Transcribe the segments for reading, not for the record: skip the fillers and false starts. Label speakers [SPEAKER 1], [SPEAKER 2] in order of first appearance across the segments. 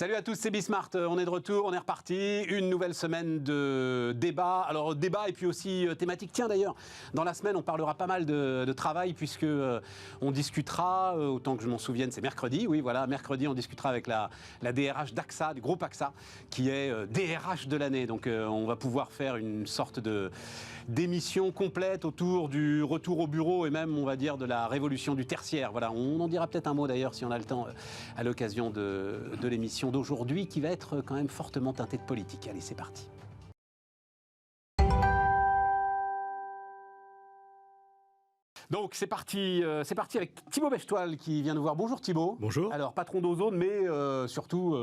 [SPEAKER 1] Salut à tous, c'est Bismart, on est de retour, on est reparti, une nouvelle semaine de débat. Alors débat et puis aussi thématique. Tiens d'ailleurs, dans la semaine on parlera pas mal de travail puisque on discutera, autant que je m'en souvienne, c'est mercredi, oui voilà, mercredi on discutera avec la DRH d'AXA, du groupe AXA, qui est DRH de l'année. Donc on va pouvoir faire une sorte d'émission complète autour du retour au bureau et même, on va dire, de la révolution du tertiaire. Voilà, on en dira peut-être un mot d'ailleurs si on a le temps à l'occasion de l'émission d'aujourd'hui qui va être quand même fortement teintée de politique. Allez, c'est parti. Donc c'est parti avec Thibaut Bechtoil qui vient nous voir. Bonjour Thibaut.
[SPEAKER 2] Bonjour.
[SPEAKER 1] Alors patron d'Ozone, mais surtout...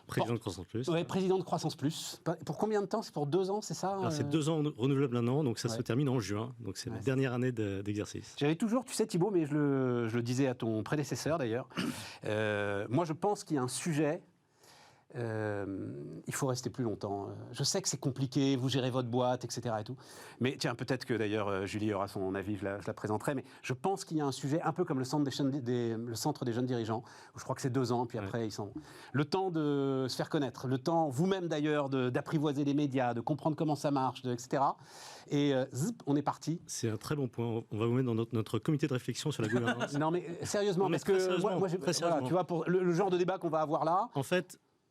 [SPEAKER 2] Président de Croissance Plus.
[SPEAKER 1] Oui, président de Croissance Plus. Pour combien de temps? C'est pour 2 ans, c'est ça?
[SPEAKER 2] Alors c'est 2 ans renouvelables un an, donc ça se termine en juin. Donc c'est la dernière année d'exercice.
[SPEAKER 1] J'avais toujours, tu sais Thibaut, mais je le disais à ton prédécesseur d'ailleurs, moi je pense qu'il y a un sujet... il faut rester plus longtemps. Je sais que c'est compliqué, vous gérez votre boîte, etc. et tout. Mais tiens, peut-être que d'ailleurs Julie aura son avis, je la présenterai. Mais je pense qu'il y a un sujet un peu comme le centre des jeunes dirigeants, où je crois que c'est 2 ans, puis après ils sont... Le temps de se faire connaître, le temps, vous-même d'ailleurs, d'apprivoiser les médias, de comprendre comment ça marche, etc. Et zip, on est parti.
[SPEAKER 2] C'est un très bon point. On va vous mettre dans notre comité de réflexion sur la gouvernance.
[SPEAKER 1] Non mais sérieusement, parce que moi voilà, tu vois, pour le genre de débat qu'on va avoir là...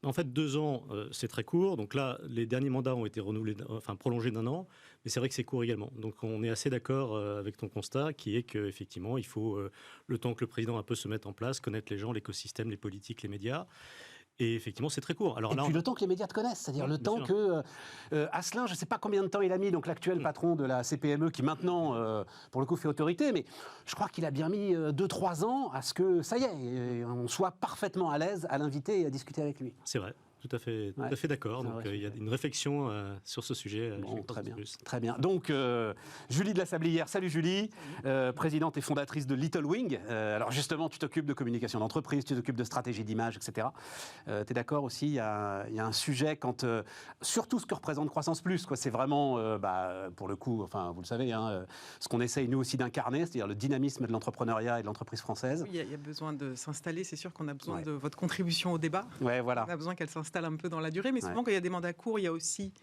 [SPEAKER 2] En fait, 2 ans, c'est très court. Donc là, les derniers mandats ont été prolongés d'1 an. Mais c'est vrai que c'est court également. Donc on est assez d'accord avec ton constat, qui est qu'effectivement, il faut le temps que le président un peu se mette en place, connaître les gens, l'écosystème, les politiques, les médias. Et effectivement, c'est très court. Alors,
[SPEAKER 1] et puis le temps que les médias te connaissent, c'est-à-dire le temps que Asselin, je ne sais pas combien de temps il a mis, donc l'actuel patron de la CPME, qui maintenant, pour le coup, fait autorité, mais je crois qu'il a bien mis 2-3 ans à ce que, ça y est, on soit parfaitement à l'aise à l'inviter et à discuter avec lui.
[SPEAKER 2] C'est vrai. Tout à fait d'accord. Donc il y a une réflexion sur ce sujet.
[SPEAKER 1] Bon, très bien. Donc Julie de la Sablière, salut Julie, présidente et fondatrice de Little Wing. Alors justement, tu t'occupes de communication d'entreprise, tu t'occupes de stratégie d'image, etc. Tu es d'accord aussi, il y a un sujet surtout ce que représente Croissance Plus, quoi. C'est vraiment, pour le coup, enfin vous le savez, ce qu'on essaye nous aussi d'incarner, c'est-à-dire le dynamisme de l'entrepreneuriat et de l'entreprise française.
[SPEAKER 3] Oui, il y a besoin de s'installer, c'est sûr qu'on a besoin de votre contribution au débat.
[SPEAKER 1] Ouais, voilà.
[SPEAKER 3] On a besoin qu'elle s'installe un peu dans la durée, mais souvent quand il y a des mandats courts, il y a aussi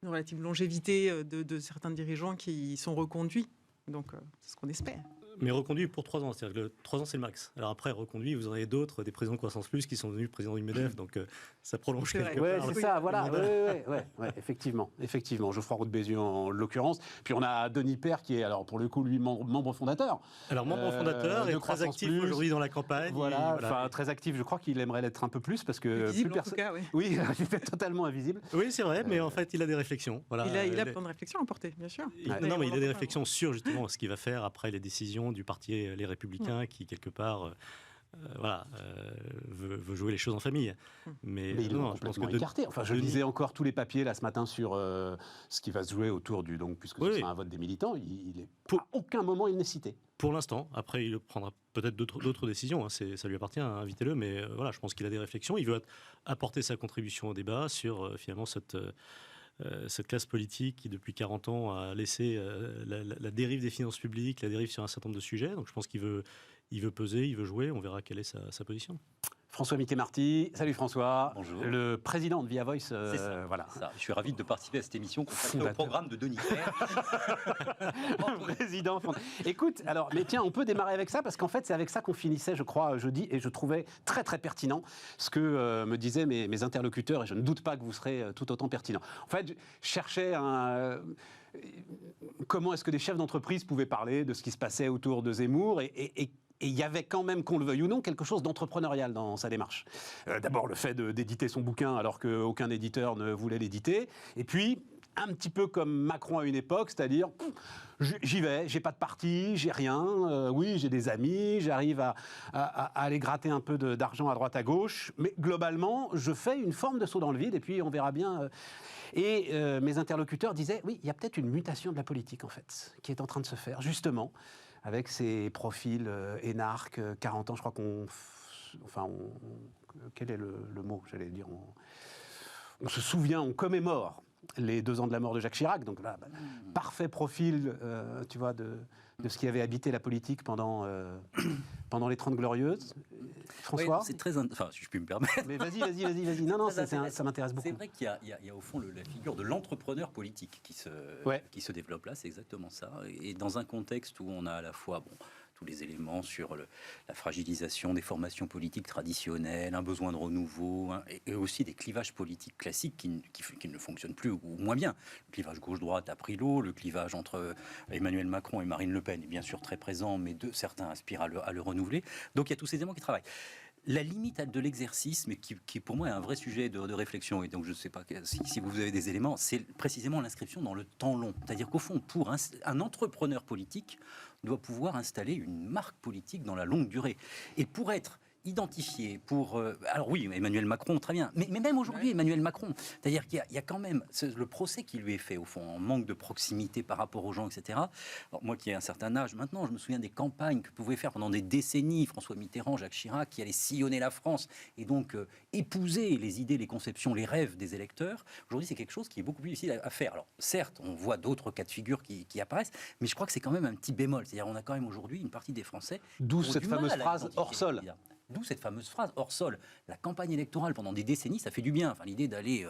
[SPEAKER 3] une relative longévité de certains dirigeants qui sont reconduits. Donc c'est ce qu'on espère.
[SPEAKER 2] Mais reconduit pour 3 ans, c'est-à-dire que 3 ans c'est le max. Alors après, reconduit, vous en avez d'autres, des présidents de Croissance Plus qui sont devenus présidents du MEDEF, donc ça prolonge quelque part.
[SPEAKER 1] Oui, c'est ça, voilà. Ouais, effectivement. Geoffroy Roux de Bézieux en l'occurrence. Puis on a Denis Père qui est, alors pour le coup, lui, membre fondateur.
[SPEAKER 2] Alors membre fondateur et très actif aujourd'hui dans la campagne.
[SPEAKER 1] Voilà, enfin très actif. Je crois qu'il aimerait l'être un peu plus parce que
[SPEAKER 3] visible, plus personne.
[SPEAKER 1] Oui, il est totalement invisible.
[SPEAKER 2] Oui, c'est vrai, mais en fait, il a des réflexions. Voilà.
[SPEAKER 3] Il a plein de réflexions à porter, bien sûr.
[SPEAKER 2] Non, mais il a des réflexions sur justement ce qu'il va faire après les décisions du parti Les Républicains qui quelque part veut jouer les choses en famille. Mais
[SPEAKER 1] il est complètement écarté. Enfin, je lisais encore tous les papiers là ce matin sur ce qui va se jouer autour puisque ce sera un vote des militants, à aucun moment il n'est cité.
[SPEAKER 2] Pour l'instant, après il prendra peut-être d'autres décisions, ça lui appartient, invitez-le, mais voilà, je pense qu'il a des réflexions, il veut apporter sa contribution au débat sur finalement cette classe politique qui, depuis 40 ans, a laissé la dérive des finances publiques, la dérive sur un certain nombre de sujets. Donc je pense qu'il veut peser, il veut jouer. On verra quelle est sa position.
[SPEAKER 1] François Mickey-Marty, salut François.
[SPEAKER 4] Bonjour.
[SPEAKER 1] Le président de Via Voice.
[SPEAKER 4] C'est ça,
[SPEAKER 1] voilà.
[SPEAKER 4] c'est ça. Je suis ravi de participer à cette émission consacrée au programme de Denis Père.
[SPEAKER 1] Président. Écoute, alors, mais tiens, on peut démarrer avec ça parce qu'en fait, c'est avec ça qu'on finissait, je crois, jeudi, et je trouvais très très pertinent ce que me disaient mes interlocuteurs, et je ne doute pas que vous serez tout autant pertinent. En fait, je cherchais comment est-ce que des chefs d'entreprise pouvaient parler de ce qui se passait autour de Zemmour et il y avait quand même, qu'on le veuille ou non, quelque chose d'entrepreneurial dans sa démarche. D'abord, le fait d'éditer son bouquin alors qu'aucun éditeur ne voulait l'éditer. Et puis, un petit peu comme Macron à une époque, c'est-à-dire, j'y vais, j'ai pas de parti, j'ai rien, oui, j'ai des amis, j'arrive à aller gratter un peu d'argent à droite à gauche, mais globalement, je fais une forme de saut dans le vide et puis on verra bien... Et mes interlocuteurs disaient, oui, il y a peut-être une mutation de la politique, en fait, qui est en train de se faire, justement, avec ces profils énarques, 40 ans, je crois quel est le mot, j'allais dire, on se souvient, on commémore les 2 ans de la mort de Jacques Chirac. Donc là, parfait profil, tu vois, de ce qui avait habité la politique pendant les 30 Glorieuses. François,
[SPEAKER 4] c'est très... Enfin, si je puis me permettre.
[SPEAKER 1] Mais vas-y. Non, ça m'intéresse beaucoup.
[SPEAKER 4] C'est vrai qu'il y a au fond la figure de l'entrepreneur politique qui se développe là, c'est exactement ça. Et dans un contexte où on a à la fois tous les éléments sur la fragilisation des formations politiques traditionnelles, un besoin de renouveau, et aussi des clivages politiques classiques qui ne fonctionnent plus ou moins bien. Le clivage gauche-droite a pris l'eau, le clivage entre Emmanuel Macron et Marine Le Pen est bien sûr très présent, mais certains aspirent à le renouveler. Donc il y a tous ces éléments qui travaillent. La limite de l'exercice, mais qui pour moi est un vrai sujet de réflexion, et donc je ne sais pas si vous avez des éléments, c'est précisément l'inscription dans le temps long. C'est-à-dire qu'au fond, pour un entrepreneur politique, doit pouvoir installer une marque politique dans la longue durée. Et pour être identifié, alors oui, Emmanuel Macron, très bien, mais même aujourd'hui, Emmanuel Macron, c'est-à-dire qu'il y a quand même le procès qui lui est fait, au fond, en manque de proximité par rapport aux gens, etc. Alors, moi qui ai un certain âge maintenant, je me souviens des campagnes que pouvaient faire pendant des décennies François Mitterrand, Jacques Chirac, qui allaient sillonner la France et donc épouser les idées, les conceptions, les rêves des électeurs. Aujourd'hui, c'est quelque chose qui est beaucoup plus difficile à faire. Alors certes, on voit d'autres cas de figure qui apparaissent, mais je crois que c'est quand même un petit bémol. C'est-à-dire on a quand même aujourd'hui une partie des Français...
[SPEAKER 1] D'où cette fameuse phrase hors sol.
[SPEAKER 4] D'où cette fameuse phrase hors sol. La campagne électorale pendant des décennies, ça fait du bien. Enfin, l'idée d'aller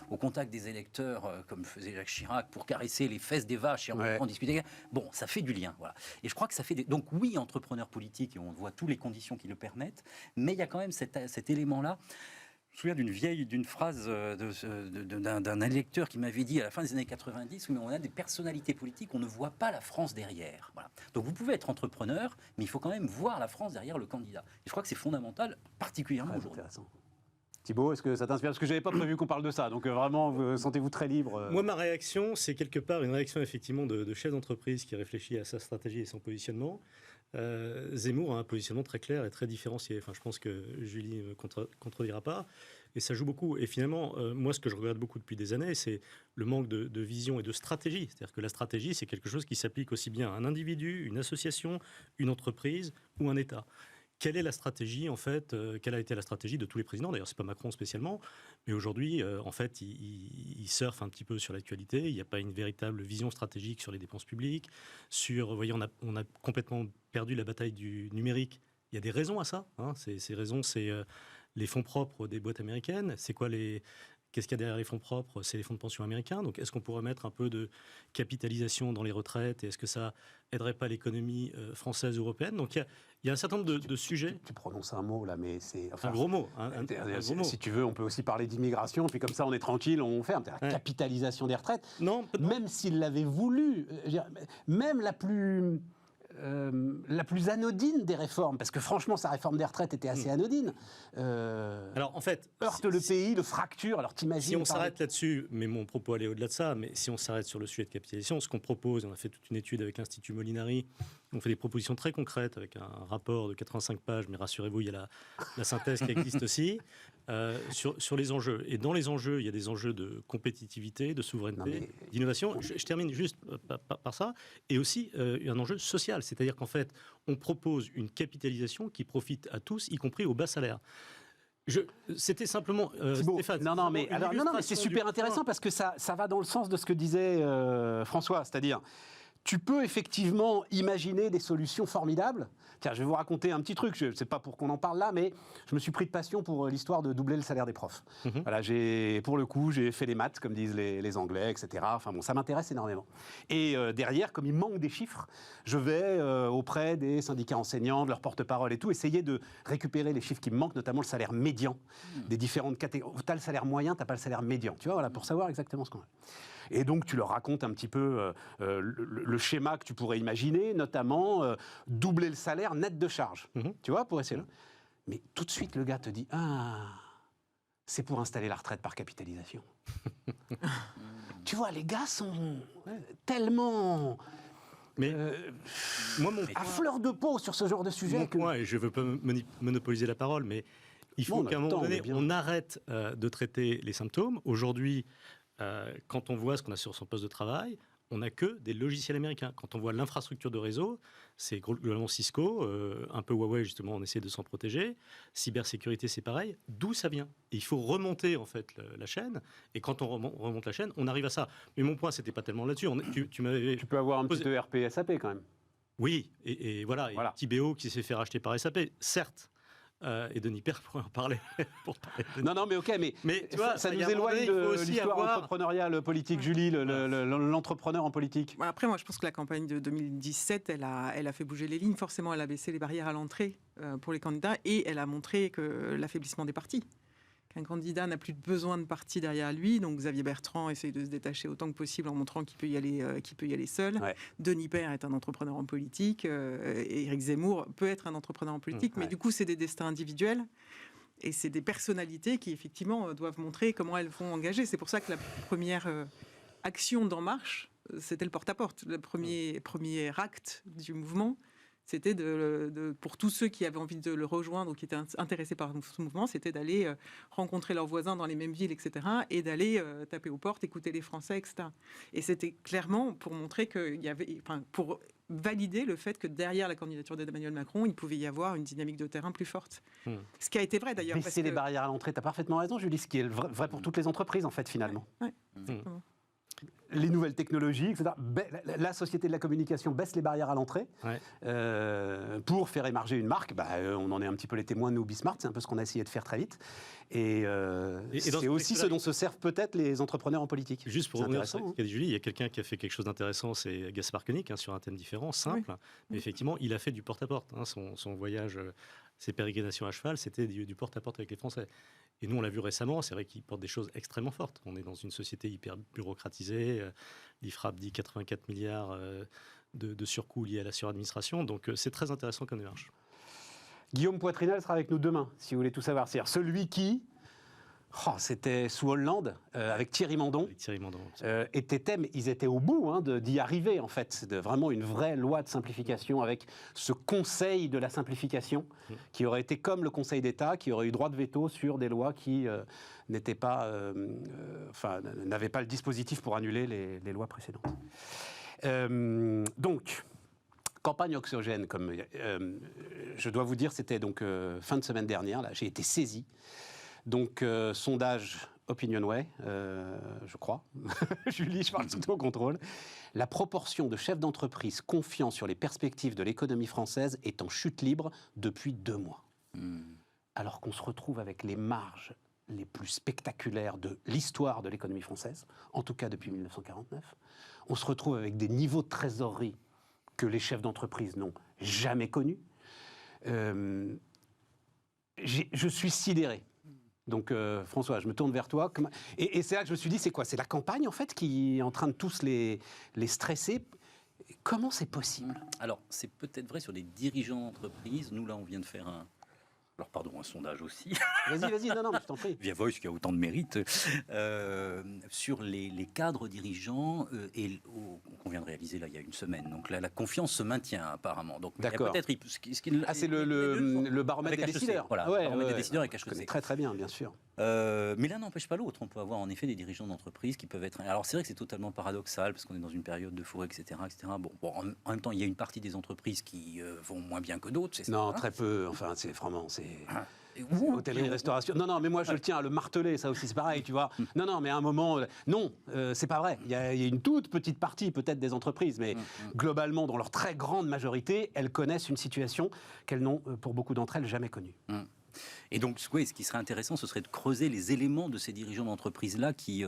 [SPEAKER 4] au contact des électeurs, comme faisait Jacques Chirac, pour caresser les fesses des vaches et en discuter. Bon, ça fait du lien. Voilà. Et je crois que ça fait donc oui, entrepreneur politique, et on voit toutes les conditions qui le permettent, mais il y a quand même cet élément-là. Je me souviens d'une phrase d'un électeur qui m'avait dit à la fin des années 90, mais on a des personnalités politiques, on ne voit pas la France derrière. Voilà. Donc vous pouvez être entrepreneur, mais il faut quand même voir la France derrière le candidat. Et je crois que c'est fondamental, particulièrement aujourd'hui.
[SPEAKER 1] Thibault, est-ce que ça t'inspire? Parce que je n'avais pas prévu qu'on parle de ça, donc vraiment, sentez-vous très libre.
[SPEAKER 2] Moi, ma réaction, c'est quelque part une réaction effectivement de chef d'entreprise qui réfléchit à sa stratégie et son positionnement. Zemmour a un positionnement très clair et très différencié. Enfin, je pense que Julie ne me contredira pas. Et ça joue beaucoup. Et finalement, moi, ce que je regrette beaucoup depuis des années, c'est le manque de vision et de stratégie. C'est-à-dire que la stratégie, c'est quelque chose qui s'applique aussi bien à un individu, une association, une entreprise ou un État. Quelle est la stratégie, en fait, quelle a été la stratégie de tous les présidents? D'ailleurs, ce n'est pas Macron spécialement, mais aujourd'hui, en fait, il surfe un petit peu sur l'actualité. Il n'y a pas une véritable vision stratégique sur les dépenses publiques. Vous voyez, on a complètement perdu la bataille du numérique. Il y a des raisons à ça. Ces raisons, c'est les fonds propres des boîtes américaines. Qu'est-ce qu'il y a derrière les fonds propres? C'est les fonds de pension américains. Donc, est-ce qu'on pourrait mettre un peu de capitalisation dans les retraites? Et est-ce que ça aiderait pas l'économie française ou européenne? Donc, il y a un certain nombre de sujets.
[SPEAKER 1] Tu prononces un mot, là, mais c'est...
[SPEAKER 2] Enfin, un gros mot. Un gros mot.
[SPEAKER 1] Si tu veux, on peut aussi parler d'immigration, puis comme ça, on est tranquille, on ferme. La capitalisation des retraites.
[SPEAKER 2] Non,
[SPEAKER 1] même s'il l'avait voulu, même la plus anodine des réformes, parce que franchement, sa réforme des retraites était assez anodine.
[SPEAKER 2] Alors, en fait,
[SPEAKER 1] heurte le pays, le fracture. Alors, t'imagines.
[SPEAKER 2] Si on s'arrête là-dessus, mais mon propos allait au-delà de ça, mais si on s'arrête sur le sujet de capitalisation, ce qu'on propose, on a fait toute une étude avec l'Institut Molinari, on fait des propositions très concrètes avec un rapport de 85 pages, mais rassurez-vous, il y a la synthèse qui existe aussi, sur les enjeux. Et dans les enjeux, il y a des enjeux de compétitivité, de souveraineté, d'innovation. Je termine juste par ça. Et aussi un enjeu social. C'est-à-dire qu'en fait, on propose une capitalisation qui profite à tous, y compris aux bas salaires. C'était simplement Stéphane.
[SPEAKER 1] Non, mais c'est super intéressant parce que ça va dans le sens de ce que disait François, c'est-à-dire tu peux effectivement imaginer des solutions formidables. Tiens, je vais vous raconter un petit truc, je ne sais pas pour qu'on en parle là, mais je me suis pris de passion pour l'histoire de doubler le salaire des profs. Voilà, pour le coup, j'ai fait les maths, comme disent les Anglais, etc. Enfin bon, ça m'intéresse énormément. Et derrière, comme il manque des chiffres, je vais auprès des syndicats enseignants, de leurs porte-parole et tout, essayer de récupérer les chiffres qui me manquent, notamment le salaire médian des différentes catégories. Tu as le salaire moyen, tu n'as pas le salaire médian, tu vois, voilà, pour savoir exactement ce qu'on a. Et donc, tu leur racontes un petit peu le schéma que tu pourrais imaginer, notamment doubler le salaire net de charge. Tu vois, pour essayer. Mais tout de suite, le gars te dit « Ah, c'est pour installer la retraite par capitalisation. » Tu vois, les gars sont tellement...
[SPEAKER 2] Mais moi,
[SPEAKER 1] à fleur de peau sur ce genre de sujet.
[SPEAKER 2] Mon point, et je ne veux pas monopoliser la parole, mais il faut qu'à un moment donné, on arrête de traiter les symptômes. Aujourd'hui, quand on voit ce qu'on a sur son poste de travail, on n'a que des logiciels américains. Quand on voit l'infrastructure de réseau, c'est globalement Cisco, un peu Huawei, justement, on essaie de s'en protéger. Cybersécurité, c'est pareil. D'où ça vient? Et il faut remonter, en fait, la chaîne. Et quand on remonte la chaîne, on arrive à ça. Mais mon point, c'était pas tellement là-dessus.
[SPEAKER 1] Tu peux avoir un petit ERP SAP, quand même.
[SPEAKER 2] Oui, et voilà. Et Tibéo qui s'est fait racheter par SAP, certes. Et Denis Père pourrait en parler.
[SPEAKER 1] Non, mais ok, mais tu vois, ça nous éloigne de l'histoire entrepreneuriale politique. Julie, l'entrepreneur en politique.
[SPEAKER 3] Après, moi, je pense que la campagne de 2017, elle a fait bouger les lignes. Forcément, elle a baissé les barrières à l'entrée pour les candidats et elle a montré que l'affaiblissement des partis. Qu'un candidat n'a plus besoin de parti derrière lui. Donc Xavier Bertrand essaye de se détacher autant que possible en montrant qu'il peut y aller seul. Ouais. Denis Père est un entrepreneur en politique. Et Éric Zemmour peut être un entrepreneur en politique. Mais du coup, c'est des destins individuels. Et c'est des personnalités qui, effectivement, doivent montrer comment elles vont engager. C'est pour ça que la première action d'En Marche, c'était le porte-à-porte. Le premier acte du mouvement, c'était pour tous ceux qui avaient envie de le rejoindre ou qui étaient intéressés par ce mouvement, c'était d'aller rencontrer leurs voisins dans les mêmes villes, etc., et d'aller taper aux portes, écouter les Français, etc. Et c'était clairement pour montrer qu'il y avait, pour valider le fait que derrière la candidature d'Emmanuel Macron, il pouvait y avoir une dynamique de terrain plus forte. Ce qui a été vrai d'ailleurs.
[SPEAKER 1] Baisser les barrières à l'entrée, tu as parfaitement raison, Julie, ce qui est vrai pour toutes les entreprises, en fait, finalement.
[SPEAKER 3] Ouais, exactement.
[SPEAKER 1] Les nouvelles technologies, etc. La société de la communication baisse les barrières à l'entrée pour faire émerger une marque. On en est un petit peu les témoins, nous, Bismart, c'est un peu ce qu'on a essayé de faire très vite. Et c'est aussi ce dont se servent peut-être les entrepreneurs en politique.
[SPEAKER 2] Juste pour revenir sur ce qu'a dit Julie, il y a quelqu'un qui a fait quelque chose d'intéressant, c'est Gaspard Koenig, sur un thème différent, simple. Mais effectivement, il a fait du porte-à-porte. Son voyage, ses pérégrinations à cheval, c'était du porte-à-porte avec les Français. Et nous, on l'a vu récemment, c'est vrai qu'il porte des choses extrêmement fortes. On est dans une société hyper bureaucratisée. L'IFRAP dit 84 milliards de surcoûts liés à la suradministration. Donc, c'est très intéressant comme démarche.
[SPEAKER 1] Guillaume Poitrinal sera avec nous demain, si vous voulez tout savoir. C'est-à-dire celui qui... c'était sous Hollande, avec Thierry Mandon. Ils étaient au bout d'y arriver, en fait. C'est vraiment une vraie loi de simplification avec ce conseil de la simplification qui aurait été comme le Conseil d'État, qui aurait eu droit de veto sur des lois qui n'avaient pas le dispositif pour annuler les lois précédentes. Donc, campagne anxiogène, comme je dois vous dire, c'était donc fin de semaine dernière. Là, j'ai été saisi. Donc, sondage Opinionway, je crois. Julie, je parle sous ton contrôle. La proportion de chefs d'entreprise confiants sur les perspectives de l'économie française est en chute libre depuis 2 mois. Alors qu'on se retrouve avec les marges les plus spectaculaires de l'histoire de l'économie française, en tout cas depuis 1949. On se retrouve avec des niveaux de trésorerie que les chefs d'entreprise n'ont jamais connus. Je suis sidéré. Donc, François, je me tourne vers toi. Et c'est là que je me suis dit, c'est quoi? C'est la campagne, en fait, qui est en train de tous les stresser. Comment c'est possible?
[SPEAKER 4] Alors, c'est peut-être vrai sur les dirigeants d'entreprise. Nous, là, on vient de faire un sondage aussi.
[SPEAKER 1] Vas-y, non, mais je t'en prie.
[SPEAKER 4] Via Voice, qui a autant de mérite, sur les cadres dirigeants qu'on vient de réaliser là il y a une semaine. Donc là, la confiance se maintient apparemment. Donc
[SPEAKER 1] d'accord.
[SPEAKER 4] Peut-être
[SPEAKER 1] c'est le baromètre des décideurs.
[SPEAKER 4] Voilà, le baromètre des décideurs avec HEC.
[SPEAKER 1] Très très bien, bien sûr.
[SPEAKER 4] Mais l'un n'empêche pas l'autre. On peut avoir en effet des dirigeants d'entreprise qui peuvent être. Alors c'est vrai que c'est totalement paradoxal parce qu'on est dans une période de fourrée, etc., etc. Bon, en même temps, il y a une partie des entreprises qui vont moins bien que d'autres.
[SPEAKER 1] Non, très peu. Enfin, c'est vraiment hôtellerie, restauration. Non, mais moi je le tiens à le marteler. Ça aussi, c'est pareil, tu vois. Non, mais à un moment, non, c'est pas vrai. Il y a une toute petite partie peut-être des entreprises, mais globalement, dans leur très grande majorité, elles connaissent une situation qu'elles n'ont, pour beaucoup d'entre elles, jamais connue.
[SPEAKER 4] Et donc, ce qui serait intéressant, ce serait de creuser les éléments de ces dirigeants d'entreprise-là qui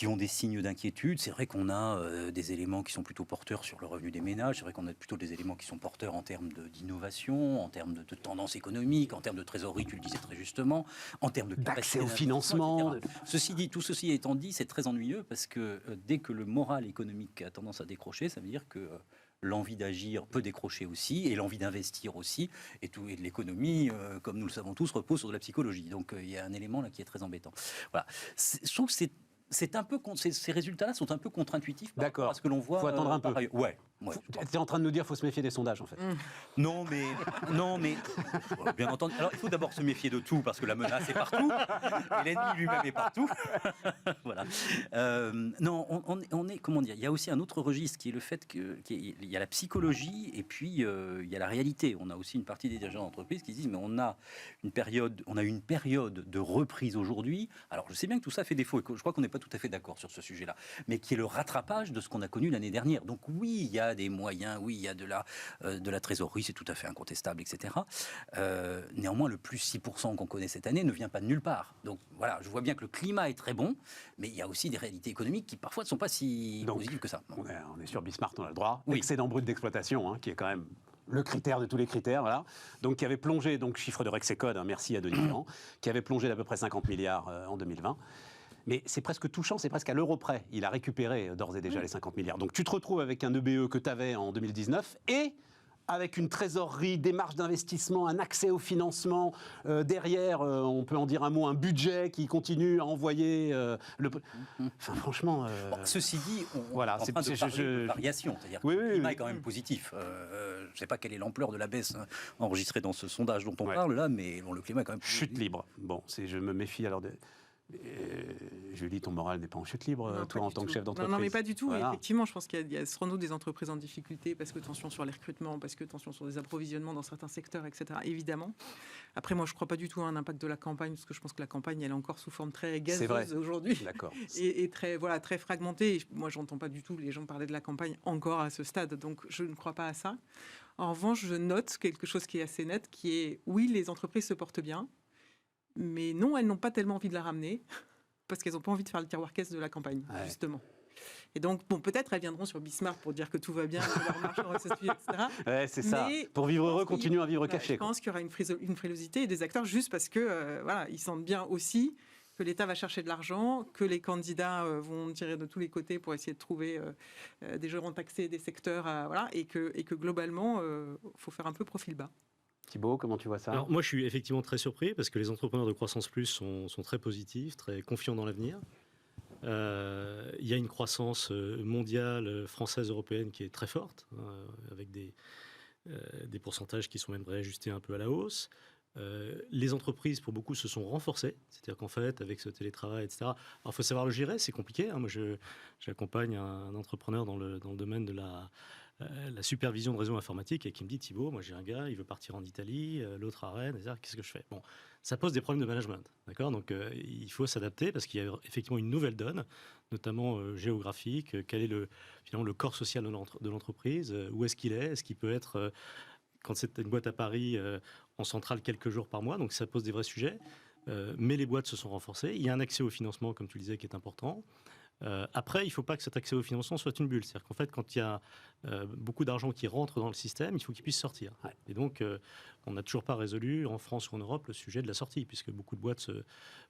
[SPEAKER 4] ont des signes d'inquiétude. C'est vrai qu'on a des éléments qui sont plutôt porteurs sur le revenu des ménages. C'est vrai qu'on a plutôt des éléments qui sont porteurs en termes d'innovation, en termes de tendance économique, en termes de trésorerie, tu le disais très justement, en termes
[SPEAKER 1] d'accès au financement.
[SPEAKER 4] Tout ceci étant dit, c'est très ennuyeux parce que dès que le moral économique a tendance à décrocher, ça veut dire que l'envie d'agir peut décrocher aussi, et l'envie d'investir aussi, et de l'économie, comme nous le savons tous, repose sur de la psychologie. Donc il y a un élément là qui est très embêtant. Voilà. Je trouve que ces résultats-là sont un peu contre-intuitifs par rapport à ce que l'on voit.
[SPEAKER 1] Il faut attendre un peu.
[SPEAKER 4] Ouais. Ouais.
[SPEAKER 1] Tu es en train de nous dire qu'il faut se méfier des sondages, en fait.
[SPEAKER 4] Non, mais bien entendu. Alors, il faut d'abord se méfier de tout, parce que la menace est partout, et l'ennemi lui-même est partout. Voilà. Non, on est, comment dire, il y a aussi un autre registre qui est le fait qu'il y a la psychologie, et puis il y a la réalité. On a aussi une partie des dirigeants d'entreprise qui disent, mais on a une période de reprise aujourd'hui. Alors, je sais bien que tout ça fait défaut, et que je crois qu'on n'est pas tout à fait d'accord sur ce sujet-là, mais qui est le rattrapage de ce qu'on a connu l'année dernière. Donc oui, il y a des moyens, oui, il y a de la trésorerie, c'est tout à fait incontestable, etc. Néanmoins, le plus 6% qu'on connaît cette année ne vient pas de nulle part. Donc voilà, je vois bien que le climat est très bon, mais il y a aussi des réalités économiques qui parfois ne sont pas si positives que ça. Bon.
[SPEAKER 1] On est sur Bismarck, on a le droit.
[SPEAKER 4] Oui.
[SPEAKER 1] Excédent brut d'exploitation, qui est quand même le critère de tous les critères, voilà. Donc qui avait plongé, donc chiffre de Rexecode, merci à Denis Ferrand, qui avait plongé d'à peu près 50 milliards en 2020. Mais c'est presque touchant, c'est presque à l'euro près. Il a récupéré d'ores et déjà les 50 milliards. Donc tu te retrouves avec un EBE que tu avais en 2019 et avec une trésorerie, des marges d'investissement, un accès au financement. Derrière, on peut en dire un mot, un budget qui continue à envoyer Enfin, franchement...
[SPEAKER 4] Bon, ceci dit,
[SPEAKER 1] voilà,
[SPEAKER 4] est en train de parler de variation. C'est-à-dire que le climat est quand même positif. Je ne sais pas quelle est l'ampleur de la baisse enregistrée dans ce sondage dont on parle là, mais bon, le climat est quand même...
[SPEAKER 1] Chute libre. Bon, je me méfie alors de... Julie, ton moral n'est pas en chute libre,
[SPEAKER 3] Non,
[SPEAKER 1] toi, en tant que chef d'entreprise.
[SPEAKER 3] Non, mais pas du tout.
[SPEAKER 1] Voilà.
[SPEAKER 3] Effectivement, je pense qu'il y a sans doute des entreprises en difficulté parce que tension sur les recrutements, parce que tension sur les approvisionnements dans certains secteurs, etc. Évidemment. Après, moi, je ne crois pas du tout à un impact de la campagne, parce que je pense que la campagne, elle est encore sous forme très gazeuse aujourd'hui.
[SPEAKER 1] D'accord.
[SPEAKER 3] Et très, voilà, très fragmentée. Et moi, je n'entends pas du tout les gens parler de la campagne encore à ce stade. Donc, je ne crois pas à ça. En revanche, je note quelque chose qui est assez net, qui est, oui, les entreprises se portent bien, mais non, elles n'ont pas tellement envie de la ramener. Parce qu'elles n'ont pas envie de faire le tiroir caisse de la campagne, justement. Et donc, bon, peut-être elles viendront sur Bismarck pour dire que tout va bien, que leur marche etc.
[SPEAKER 1] Ouais, c'est ça. Pour vivre heureux, continuons à vivre caché.
[SPEAKER 3] Je pense qu'il y aura une frilosité des acteurs juste parce que voilà, ils sentent bien aussi que l'État va chercher de l'argent, que les candidats vont tirer de tous les côtés pour essayer de trouver des gérants taxés, des secteurs, voilà, et que globalement, faut faire un peu profil bas.
[SPEAKER 1] Thibaut, comment tu vois ça?
[SPEAKER 2] Alors, moi, je suis effectivement très surpris parce que les entrepreneurs de croissance plus sont très positifs, très confiants dans l'avenir. Il y a une croissance mondiale, française, européenne qui est très forte, avec des pourcentages qui sont même réajustés un peu à la hausse. Les entreprises, pour beaucoup, se sont renforcées. C'est-à-dire qu'en fait, avec ce télétravail, etc. Alors, il faut savoir le gérer, c'est compliqué. Moi, j'accompagne un entrepreneur dans le domaine de la supervision de réseau informatique et qui me dit, Thibaut, moi j'ai un gars, il veut partir en Italie, l'autre à Rennes, etc. Qu'est-ce que je fais? Bon, ça pose des problèmes de management, d'accord? Donc il faut s'adapter parce qu'il y a effectivement une nouvelle donne, notamment géographique. Quel est finalement le corps social de l'entreprise? Où est-ce qu'il est? Est-ce qu'il peut être, quand c'est une boîte à Paris, en centrale quelques jours par mois? Donc ça pose des vrais sujets. Mais les boîtes se sont renforcées. Il y a un accès au financement, comme tu le disais, qui est important. Après, il ne faut pas que cet accès au financement soit une bulle. C'est-à-dire qu'en fait, quand il y a beaucoup d'argent qui rentre dans le système, il faut qu'il puisse sortir. Ouais. Et donc, on n'a toujours pas résolu, en France ou en Europe, le sujet de la sortie, puisque beaucoup de boîtes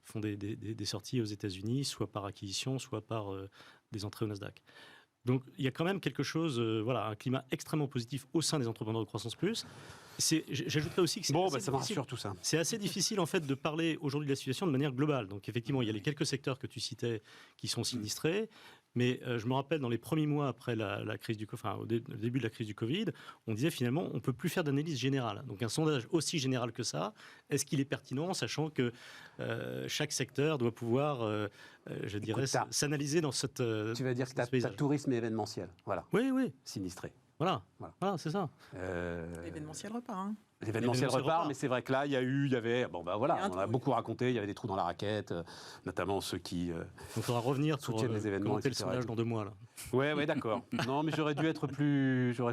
[SPEAKER 2] font des sorties aux États-Unis, soit par acquisition, soit par des entrées au Nasdaq. Donc, il y a quand même quelque chose, un climat extrêmement positif au sein des entrepreneurs de croissance plus. J'ajouterais aussi que
[SPEAKER 1] ça marche sur tout ça.
[SPEAKER 2] C'est assez difficile en fait de parler aujourd'hui de la situation de manière globale. Donc effectivement, il y a les quelques secteurs que tu citais qui sont sinistrés. Mais je me rappelle dans les premiers mois après la crise au début de la crise du Covid, on disait finalement on ne peut plus faire d'analyse générale. Donc un sondage aussi général que ça, est-ce qu'il est pertinent, sachant que chaque secteur doit pouvoir, s'analyser dans cette...
[SPEAKER 1] tu vas dire que tu as tourisme et événementiel. Voilà.
[SPEAKER 2] Oui.
[SPEAKER 1] Sinistré.
[SPEAKER 2] Voilà, c'est ça.
[SPEAKER 3] L'événementiel repart. Hein.
[SPEAKER 1] L'événementiel repart, mais c'est vrai que là, il y avait, on a beaucoup raconté, il y avait des trous dans la raquette, notamment ceux qui
[SPEAKER 2] donc il faudra revenir
[SPEAKER 1] soutiennent les événements,
[SPEAKER 2] commenter le sondage dans 2 mois. Là.
[SPEAKER 1] Ouais, d'accord. Non, mais j'aurais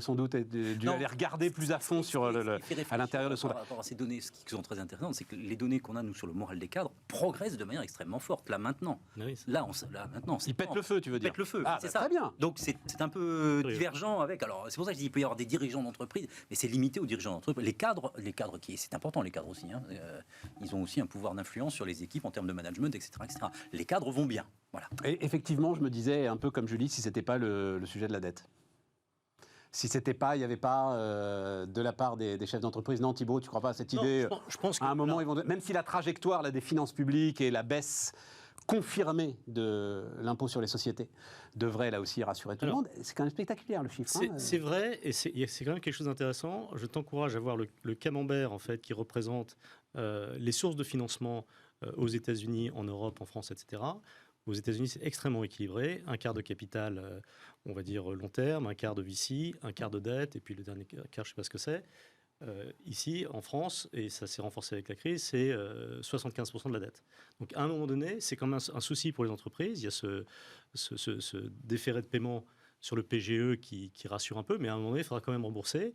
[SPEAKER 1] sans doute dû aller regarder plus à fond à l'intérieur de son...
[SPEAKER 4] Par rapport à ces données, ce qui sont très intéressantes, c'est que les données qu'on a, nous, sur le moral des cadres, progressent de manière extrêmement forte, là, maintenant.
[SPEAKER 2] Oui,
[SPEAKER 4] maintenant.
[SPEAKER 1] Ils pètent le feu, tu veux dire?
[SPEAKER 4] Ils pètent le feu, c'est ça.
[SPEAKER 1] Très bien.
[SPEAKER 4] Donc, c'est un peu divergent avec... Alors, c'est pour ça que je dis qu'il peut y avoir des dirigeants d'entreprise, mais c'est limité aux dirigeants d'entreprise. Les cadres c'est important, les cadres aussi. Ils ont aussi un pouvoir d'influence sur les équipes en termes de management, etc., etc. Les cadres vont bien. Voilà.
[SPEAKER 1] Et effectivement, je me disais, un peu comme Julie, si ce n'était pas le sujet de la dette. Si c'était pas, il n'y avait pas de la part des chefs d'entreprise. Non, Thibaut, tu ne crois pas à cette idée?
[SPEAKER 2] Je pense
[SPEAKER 1] à un moment, même si la trajectoire des finances publiques et la baisse confirmé de l'impôt sur les sociétés devrait là aussi rassurer tout le monde. C'est quand même spectaculaire le chiffre.
[SPEAKER 2] C'est vrai, et c'est quand même quelque chose d'intéressant. Je t'encourage à voir le camembert en fait, qui représente les sources de financement aux États-Unis, en Europe, en France, etc. Aux États-Unis, c'est extrêmement équilibré. Un quart de capital, on va dire long terme, un quart de VC, un quart de dette, et puis le dernier quart, je ne sais pas ce que c'est. Ici, en France, et ça s'est renforcé avec la crise, c'est 75% de la dette. Donc, à un moment donné, c'est quand même un souci pour les entreprises. Il y a ce déféré de paiement sur le PGE qui rassure un peu, mais à un moment donné, il faudra quand même rembourser.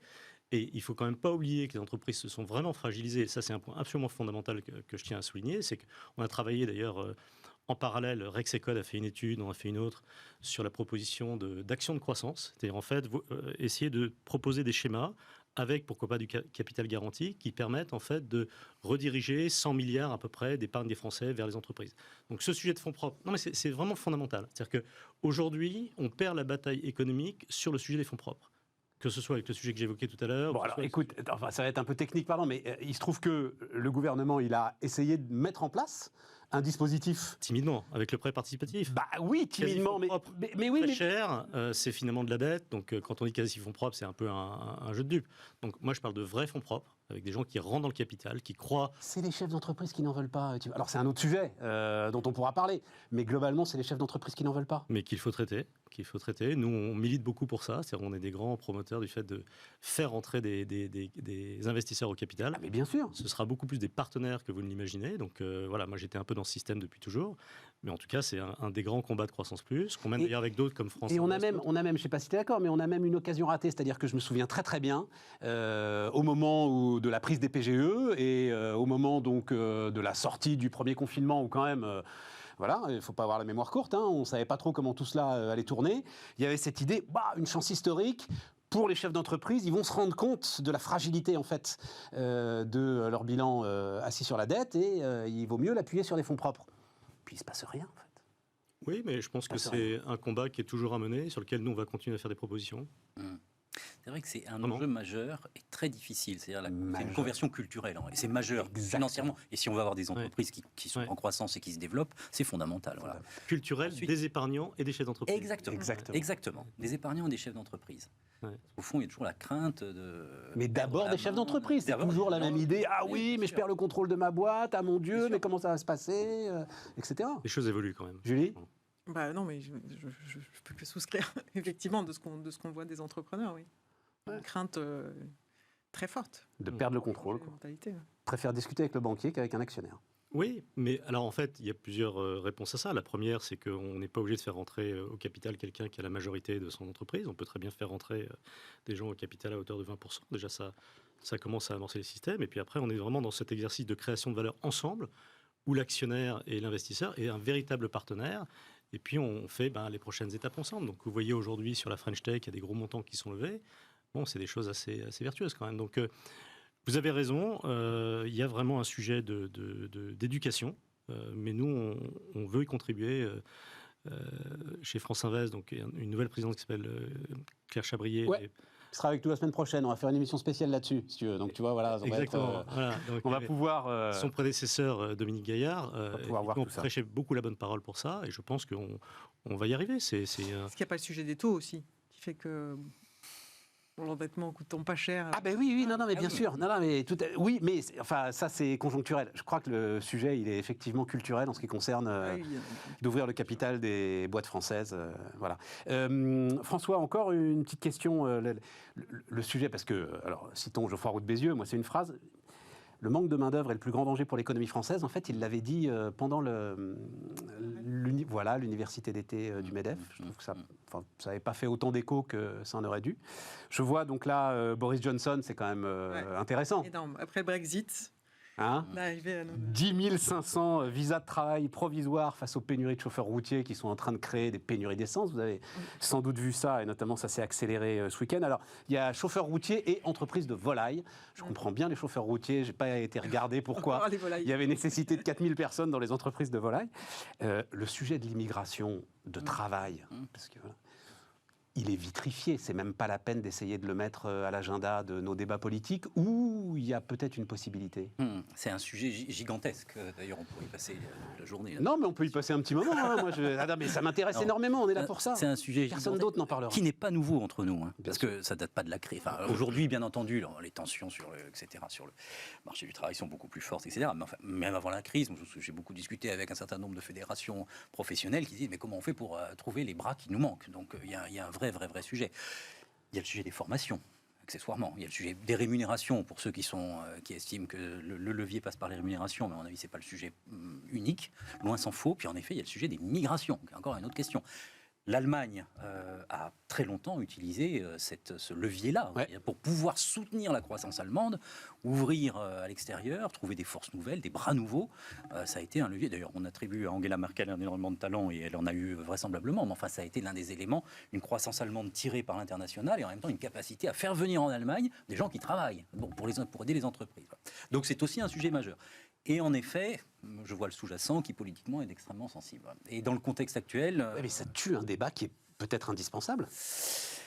[SPEAKER 2] Et il ne faut quand même pas oublier que les entreprises se sont vraiment fragilisées. Ça, c'est un point absolument fondamental que je tiens à souligner. C'est qu'on a travaillé d'ailleurs en parallèle. Rexecode a fait une étude, on a fait une autre sur la proposition d'action de croissance. C'est-à-dire en fait essayer de proposer des schémas avec, pourquoi pas, du capital garanti qui permettent en fait de rediriger 100 milliards à peu près d'épargne des Français vers les entreprises. Donc ce sujet de fonds propres, non mais c'est vraiment fondamental. C'est-à-dire qu'aujourd'hui, on perd la bataille économique sur le sujet des fonds propres. Que ce soit avec le sujet que j'évoquais tout à l'heure.
[SPEAKER 1] Bon, alors écoute, enfin, ça va être un peu technique, pardon, mais il se trouve que le gouvernement, il a essayé de mettre en place un dispositif.
[SPEAKER 2] Timidement, avec le prêt participatif.
[SPEAKER 1] Bah oui, timidement, mais oui.
[SPEAKER 2] Très cher, c'est finalement de la dette. Donc quand on dit quasi fonds propres, c'est un peu un jeu de dupes. Donc moi, je parle de vrais fonds propres, avec des gens qui rentrent dans le capital, qui croient.
[SPEAKER 1] C'est les chefs d'entreprise qui n'en veulent pas. Alors c'est un autre sujet dont on pourra parler, mais globalement, c'est les chefs d'entreprise qui n'en veulent pas.
[SPEAKER 2] Mais qu'il faut traiter. Nous, on milite beaucoup pour ça. C'est-à-dire on est des grands promoteurs du fait de faire entrer des investisseurs au capital.
[SPEAKER 1] Ah, mais bien sûr.
[SPEAKER 2] Ce sera beaucoup plus des partenaires que vous ne l'imaginez. Donc voilà, moi j'étais un peu dans ce système depuis toujours. Mais en tout cas, c'est un des grands combats de Croissance Plus, qu'on mène d'ailleurs avec d'autres comme France.
[SPEAKER 1] Et on a même, je ne sais pas si tu es d'accord, mais on a même une occasion ratée. C'est-à-dire que je me souviens très très bien, au moment de la prise des PGE et au moment donc de la sortie du premier confinement, où quand même... voilà, il ne faut pas avoir la mémoire courte, on ne savait pas trop comment tout cela allait tourner. Il y avait cette idée, une chance historique pour les chefs d'entreprise. Ils vont se rendre compte de la fragilité en fait de leur bilan assis sur la dette et il vaut mieux l'appuyer sur des fonds propres. Puis il ne se passe rien en fait.
[SPEAKER 2] Oui, mais je pense que c'est un combat qui est toujours à mener, sur lequel nous on va continuer à faire des propositions.
[SPEAKER 4] C'est vrai que c'est un enjeu majeur et très difficile. C'est-à-dire c'est une conversion culturelle. Et c'est majeur financièrement. Et si on veut avoir des entreprises qui sont en croissance et qui se développent, c'est fondamental. Voilà.
[SPEAKER 2] Culturel, des épargnants et des chefs d'entreprise.
[SPEAKER 4] Exactement. Des épargnants et des chefs d'entreprise. Au fond, il y a toujours la crainte de...
[SPEAKER 1] Mais d'abord des chefs d'entreprise. C'est toujours la même idée. Ah oui, mais je perds le contrôle de ma boîte. Ah mon Dieu, mais comment ça va se passer, etc.
[SPEAKER 2] Les choses évoluent quand même.
[SPEAKER 1] Julie ?
[SPEAKER 3] Non, mais je peux que souscrire, effectivement, de ce qu'on voit des entrepreneurs, oui. Une crainte très forte.
[SPEAKER 1] De perdre le contrôle. Préfère discuter avec le banquier qu'avec un actionnaire.
[SPEAKER 2] Oui, mais alors en fait, il y a plusieurs réponses à ça. La première, c'est qu'on n'est pas obligé de faire rentrer au capital quelqu'un qui a la majorité de son entreprise. On peut très bien faire rentrer des gens au capital à hauteur de 20%. Déjà, ça commence à amorcer le système. Et puis après, on est vraiment dans cet exercice de création de valeur ensemble, où l'actionnaire et l'investisseur est un véritable partenaire. Et puis, on fait les prochaines étapes ensemble. Donc, vous voyez aujourd'hui sur la French Tech, il y a des gros montants qui sont levés. Bon, c'est des choses assez vertueuses quand même. Donc, vous avez raison. Il y a vraiment un sujet d'éducation. Mais nous, on veut y contribuer. Chez France Invest, donc une nouvelle présidente qui s'appelle Claire Chabrier.
[SPEAKER 1] Ouais. Qui sera avec nous la semaine prochaine. On va faire une émission spéciale là-dessus, si tu veux. Donc, tu vois, voilà.
[SPEAKER 2] Exactement.
[SPEAKER 1] On va pouvoir...
[SPEAKER 2] Son prédécesseur, Dominique Gaillard, on prêchait beaucoup la bonne parole pour ça. Et je pense qu'on va y arriver.
[SPEAKER 3] Est-ce qu'il n'y a pas le sujet des taux aussi, qui fait que... l'endettement coûtant pas cher.
[SPEAKER 1] Ah ben oui, non, mais bien sûr. Non, mais oui, mais enfin ça c'est conjoncturel. Je crois que le sujet il est effectivement culturel en ce qui concerne d'ouvrir le capital des boîtes françaises. Voilà. François, encore une petite question. Le sujet, parce que alors citons Geoffroy Roux de Bézieux, moi c'est une phrase. Le manque de main-d'œuvre est le plus grand danger pour l'économie française. En fait, il l'avait dit pendant l'université d'été du MEDEF. Je trouve que ça n'avait pas fait autant d'écho que ça en aurait dû. Je vois donc là, Boris Johnson, c'est quand même intéressant.
[SPEAKER 3] Énorme. Après le Brexit, d'arriver à
[SPEAKER 1] 10 500 visas de travail provisoires face aux pénuries de chauffeurs routiers qui sont en train de créer des pénuries d'essence. Vous avez sans doute vu ça, et notamment ça s'est accéléré ce week-end. Alors, il y a chauffeurs routiers et entreprises de volailles. Je comprends bien les chauffeurs routiers, je n'ai pas été regarder pourquoi il y avait nécessité de 4000 personnes dans les entreprises de volailles. Le sujet de l'immigration de travail, parce que il est vitrifié. C'est même pas la peine d'essayer de le mettre à l'agenda de nos débats politiques, où il y a peut-être une possibilité.
[SPEAKER 4] C'est un sujet gigantesque. D'ailleurs, on pourrait y passer la journée. Là.
[SPEAKER 1] Non, mais on peut y passer un petit moment. Hein. Moi, non, mais ça m'intéresse énormément. On est là pour ça.
[SPEAKER 4] C'est un sujet
[SPEAKER 1] Personne d'autre n'en parlera.
[SPEAKER 4] Qui n'est pas nouveau entre nous, parce que ça date pas de la crise. Enfin, aujourd'hui, bien entendu, les tensions sur le marché du travail sont beaucoup plus fortes, etc. Mais enfin, même avant la crise, j'ai beaucoup discuté avec un certain nombre de fédérations professionnelles qui disent mais comment on fait pour trouver les bras qui nous manquent. Donc il y a un vrai sujet. Il y a le sujet des formations, accessoirement. Il y a le sujet des rémunérations, pour ceux qui estiment que le levier passe par les rémunérations, mais à mon avis, ce n'est pas le sujet unique, loin s'en faut. Puis en effet, il y a le sujet des migrations, qui est encore une autre question. L'Allemagne a très longtemps utilisé ce levier-là pour pouvoir soutenir la croissance allemande, ouvrir à l'extérieur, trouver des forces nouvelles, des bras nouveaux. Ça a été un levier. D'ailleurs, on attribue à Angela Merkel énormément de talent et elle en a eu vraisemblablement. Mais enfin, ça a été l'un des éléments, une croissance allemande tirée par l'international et en même temps une capacité à faire venir en Allemagne des gens qui travaillent pour aider les entreprises. Donc c'est aussi un sujet majeur. Et en effet, je vois le sous-jacent qui politiquement est extrêmement sensible. Et dans le contexte actuel...
[SPEAKER 1] Mais ça tue un débat qui est peut-être indispensable.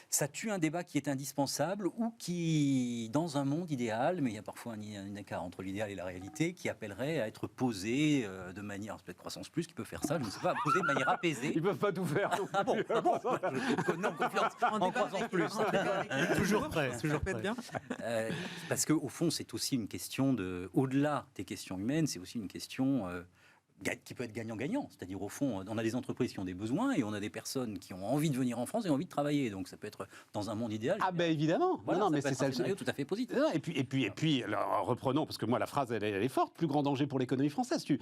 [SPEAKER 4] Ça tue un débat qui est indispensable ou qui, dans un monde idéal, mais il y a parfois un écart entre l'idéal et la réalité, qui appellerait à être posé de manière, peut-être Croissance Plus, qui peut faire ça, je ne sais pas, posé de manière apaisée.
[SPEAKER 1] Ils ne peuvent pas tout faire.
[SPEAKER 4] Ah bon, je connais en confiance en Croissance Plus.
[SPEAKER 2] Toujours prêt.
[SPEAKER 3] Bien.
[SPEAKER 4] Parce qu'au fond, c'est aussi une question au-delà des questions humaines, c'est aussi une question... qui peut être gagnant-gagnant, c'est-à-dire au fond, on a des entreprises qui ont des besoins et on a des personnes qui ont envie de venir en France et envie de travailler, donc ça peut être dans un monde idéal.
[SPEAKER 1] Ah ben évidemment,
[SPEAKER 4] voilà,
[SPEAKER 1] non, mais
[SPEAKER 4] c'est
[SPEAKER 1] ça
[SPEAKER 4] un scénario tout à fait positif.
[SPEAKER 1] Non, et puis alors, reprenons, parce que moi la phrase elle est forte, plus grand danger pour l'économie française. Tu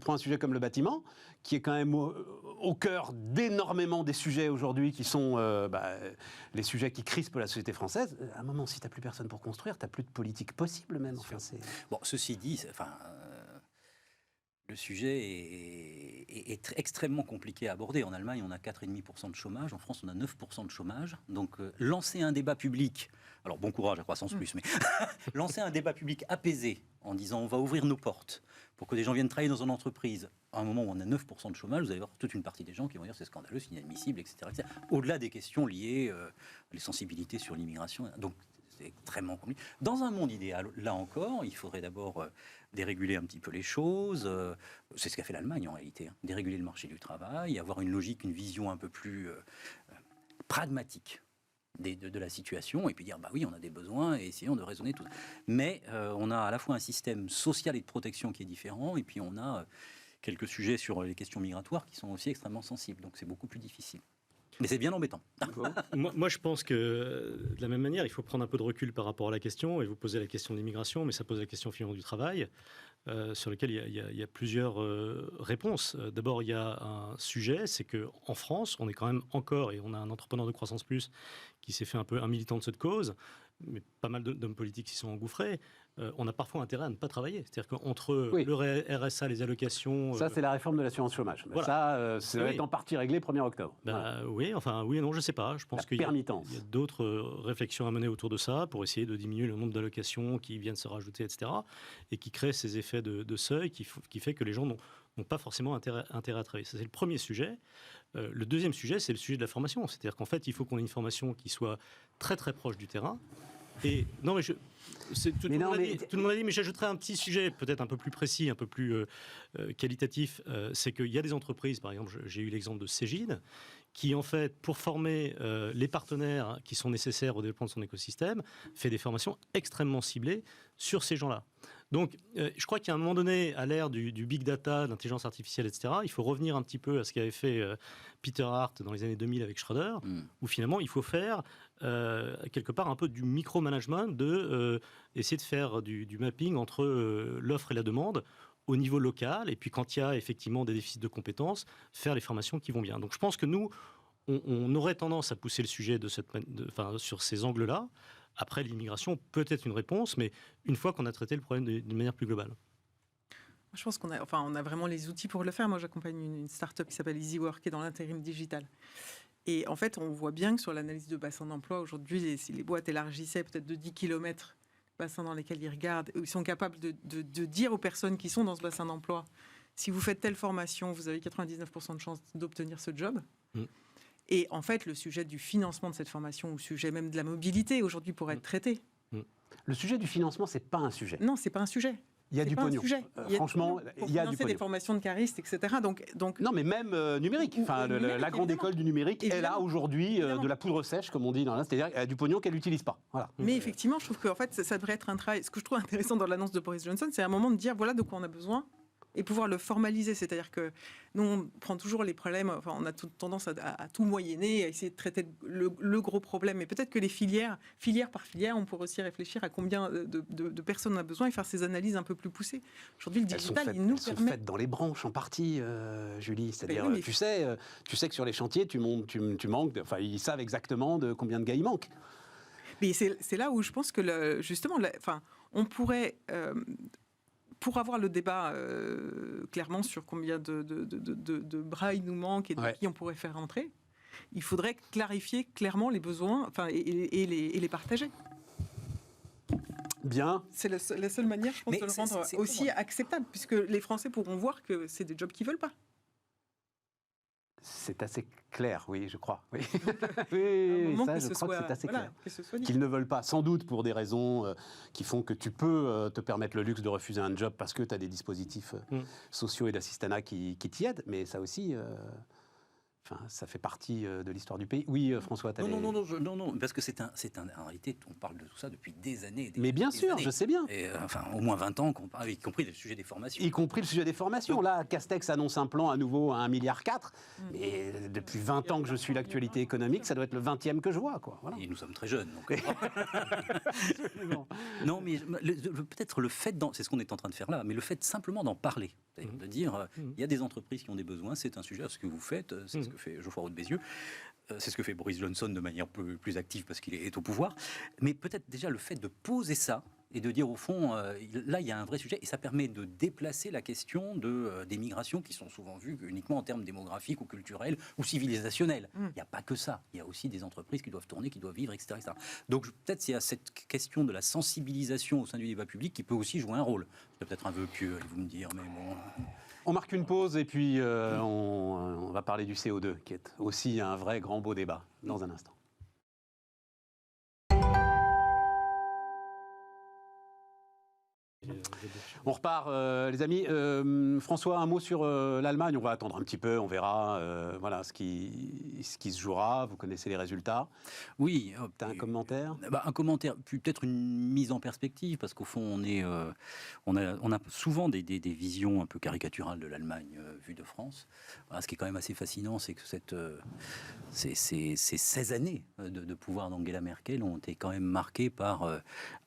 [SPEAKER 1] prends un sujet comme le bâtiment, qui est quand même au cœur d'énormément des sujets aujourd'hui qui sont les sujets qui crispent la société française. À un moment, si tu n'as plus personne pour construire, tu n'as plus de politique possible même. Enfin,
[SPEAKER 4] bon, ceci dit, le sujet est extrêmement compliqué à aborder. En Allemagne, on a 4,5% de chômage. En France, on a 9% de chômage. Donc, lancer un débat public, alors bon courage à Croissance Plus, mais lancer un débat public apaisé en disant on va ouvrir nos portes pour que des gens viennent travailler dans une entreprise, à un moment où on a 9% de chômage, vous allez voir toute une partie des gens qui vont dire c'est scandaleux, c'est inadmissible, etc. Au-delà des questions liées les sensibilités sur l'immigration. Donc, c'est extrêmement compliqué. Dans un monde idéal, là encore, il faudrait d'abord déréguler un petit peu les choses. C'est ce qu'a fait l'Allemagne en réalité. Déréguler le marché du travail, avoir une logique, une vision un peu plus pragmatique de la situation et puis dire bah oui, on a des besoins et essayons de raisonner tout ça. Mais on a à la fois un système social et de protection qui est différent et puis on a quelques sujets sur les questions migratoires qui sont aussi extrêmement sensibles. Donc c'est beaucoup plus difficile. Mais c'est bien embêtant.
[SPEAKER 2] Moi, je pense que, de la même manière, il faut prendre un peu de recul par rapport à la question et vous posez la question de l'immigration, mais ça pose la question finalement du travail, sur lequel il y a plusieurs réponses. D'abord, il y a un sujet, c'est qu'en France, on est quand même encore, et on a un entrepreneur de Croissance Plus qui s'est fait un peu un militant de cette cause, mais pas mal d'hommes politiques s'y sont engouffrés, on a parfois intérêt à ne pas travailler. C'est-à-dire qu'entre le RSA, les allocations...
[SPEAKER 1] Ça, c'est la réforme de l'assurance chômage.
[SPEAKER 2] Voilà.
[SPEAKER 1] Ça va être en partie réglé 1er octobre.
[SPEAKER 2] Oui, enfin, oui et non, je ne sais pas. Je pense qu'il y a d'autres réflexions à mener autour de ça pour essayer de diminuer le nombre d'allocations qui viennent se rajouter, etc. Et qui créent ces effets de seuil qui fait que les gens n'ont pas forcément intérêt à travailler. Ça, c'est le premier sujet. Le deuxième sujet, c'est le sujet de la formation. C'est-à-dire qu'en fait, il faut qu'on ait une formation qui soit très très proche du terrain. Et non, mais tout le monde a dit, mais j'ajouterais un petit sujet peut-être un peu plus précis, un peu plus qualitatif. C'est qu'il y a des entreprises, par exemple, j'ai eu l'exemple de Cégide, qui en fait, pour former les partenaires qui sont nécessaires au développement de son écosystème, fait des formations extrêmement ciblées sur ces gens-là. Donc, je crois qu'à un moment donné, à l'ère du big data, de l'intelligence artificielle, etc., il faut revenir un petit peu à ce qu'avait fait Peter Hart dans les années 2000 avec Schroeder, où finalement, il faut faire quelque part un peu du micromanagement, essayer de faire du mapping entre l'offre et la demande au niveau local, et puis quand il y a effectivement des déficits de compétences, faire les formations qui vont bien. Donc, je pense que nous, on aurait tendance à pousser le sujet sur ces angles-là. Après, l'immigration peut être une réponse, mais une fois qu'on a traité le problème d'une manière plus globale.
[SPEAKER 3] Je pense qu'on a vraiment les outils pour le faire. Moi, j'accompagne une start-up qui s'appelle EasyWork, qui est dans l'intérim digital. Et en fait, on voit bien que sur l'analyse de bassin d'emploi, aujourd'hui, si les boîtes élargissaient peut-être de 10 km le bassin dans lesquels ils regardent, ils sont capables de dire aux personnes qui sont dans ce bassin d'emploi, si vous faites telle formation, vous avez 99% de chances d'obtenir ce job. Et en fait, le sujet du financement de cette formation, ou le sujet même de la mobilité, aujourd'hui, pourrait être traité.
[SPEAKER 1] Le sujet du financement, c'est pas un sujet.
[SPEAKER 3] Non, c'est pas un sujet.
[SPEAKER 1] Il y a du pognon.
[SPEAKER 3] Franchement,
[SPEAKER 1] il y a du pognon.
[SPEAKER 3] des formations de caristes, etc. Donc
[SPEAKER 1] non, mais même numérique. La grande école du numérique, elle a aujourd'hui de la poudre sèche, comme on dit, c'est-à-dire du pognon qu'elle n'utilise pas. Voilà.
[SPEAKER 3] Mais effectivement, je trouve que fait, ça devrait être un travail. Ce que je trouve intéressant dans l'annonce de Boris Johnson, c'est un moment de dire voilà de quoi on a besoin et pouvoir le formaliser. C'est-à-dire que nous, on prend toujours les problèmes, on a tendance à tout moyenner, à essayer de traiter le gros problème. Mais peut-être que les filière par filière, on pourrait aussi réfléchir à combien de personnes on a besoin et faire ces analyses un peu plus poussées. Aujourd'hui, le digital, il nous permet...
[SPEAKER 1] Elles sont faites dans les branches en partie, Julie. C'est-à-dire, oui, tu sais que sur les chantiers, tu manques... ils savent exactement de combien de gars il manque.
[SPEAKER 3] Mais c'est là où je pense que, justement, on pourrait... pour avoir le débat clairement sur combien de bras il nous manque et de qui on pourrait faire rentrer, il faudrait clarifier clairement les besoins et les partager.
[SPEAKER 1] Bien.
[SPEAKER 3] C'est la seule manière, je pense, de le rendre aussi acceptable, puisque les Français pourront voir que c'est des jobs qu'ils ne veulent pas.
[SPEAKER 1] C'est assez clair, oui, je crois. Oui,
[SPEAKER 3] ça,
[SPEAKER 1] je crois que c'est assez clair. Qu'ils ne veulent pas, sans doute pour des raisons qui font que tu peux te permettre le luxe de refuser un job parce que tu as des dispositifs sociaux et d'assistanat qui t'y aident, mais ça aussi... ça fait partie de l'histoire du pays. Oui, François,
[SPEAKER 4] non, parce que en réalité, on parle de tout ça depuis des années.
[SPEAKER 1] Mais bien sûr,
[SPEAKER 4] années.
[SPEAKER 1] Je sais bien.
[SPEAKER 4] Et, au moins 20 ans qu'on parle, y compris le sujet des formations.
[SPEAKER 1] Y compris le sujet des formations. Donc, là, Castex annonce un plan à nouveau à 1,4 milliard. Et depuis 20 ans que je suis l'actualité économique, ça doit être le 20e que je vois, quoi. Voilà.
[SPEAKER 4] Et nous sommes très jeunes. Donc... non, mais peut-être le fait, c'est ce qu'on est en train de faire là, mais le fait simplement d'en parler, de dire, il y a des entreprises qui ont des besoins, c'est un sujet, ce que vous faites, c'est ce que fait Geoffroy Roux de Bézieux, c'est ce que fait Boris Johnson de manière plus active parce qu'il est au pouvoir, mais peut-être déjà le fait de poser ça et de dire au fond, là il y a un vrai sujet et ça permet de déplacer la question des migrations qui sont souvent vues uniquement en termes démographiques ou culturels ou civilisationnels. Il n'y a pas que ça, il y a aussi des entreprises qui doivent tourner, qui doivent vivre, etc. etc. Donc peut-être il y a cette question de la sensibilisation au sein du débat public qui peut aussi jouer un rôle. C'est peut-être un vœu pieux, allez-vous me dire, mais bon...
[SPEAKER 1] On marque une pause et puis on va parler du CO2, qui est aussi un vrai grand beau débat, dans un instant. On repart, les amis. François, un mot sur l'Allemagne. On va attendre un petit peu, on verra voilà, ce qui se jouera. Vous connaissez les résultats.
[SPEAKER 4] Oui.
[SPEAKER 1] Tu as un commentaire ?
[SPEAKER 4] Un commentaire, puis peut-être une mise en perspective, parce qu'au fond, on a souvent des visions un peu caricaturales de l'Allemagne vue de France. Voilà, ce qui est quand même assez fascinant, c'est que ces 16 années de pouvoir d'Angela Merkel ont été quand même marquées par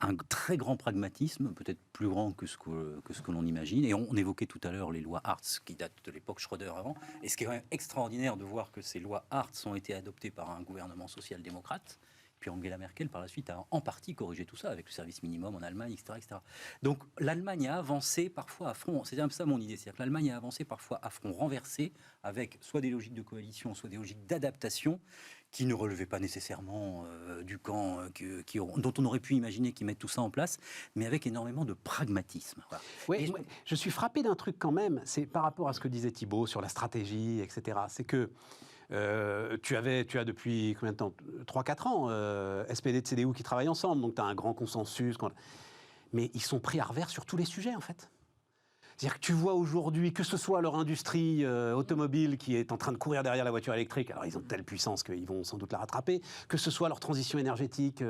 [SPEAKER 4] un très grand pragmatisme, peut-être plus grand que ce que l'on imagine. Et on évoquait tout à l'heure les lois Hartz qui datent de l'époque Schröder avant. Et ce qui est quand même extraordinaire de voir que ces lois Hartz ont été adoptées par un gouvernement social-démocrate. Puis Angela Merkel, par la suite, a en partie corrigé tout ça avec le service minimum en Allemagne, etc. etc. Donc l'Allemagne a avancé parfois à front, c'est un peu ça mon idée, c'est-à-dire que l'Allemagne a avancé parfois à front renversé avec soit des logiques de coalition, soit des logiques d'adaptation qui ne relevaient pas nécessairement du camp dont on aurait pu imaginer qu'ils mettent tout ça en place, mais avec énormément de pragmatisme. Voilà.
[SPEAKER 1] Oui, je suis frappé d'un truc quand même, c'est par rapport à ce que disait Thibault sur la stratégie, etc. C'est que tu as depuis combien de temps 3-4 ans SPD et CDU qui travaillent ensemble, donc tu as un grand consensus. Mais ils sont pris à revers sur tous les sujets, en fait. C'est-à-dire que tu vois aujourd'hui, que ce soit leur industrie automobile qui est en train de courir derrière la voiture électrique, alors ils ont de telle puissance qu'ils vont sans doute la rattraper, que ce soit leur transition énergétique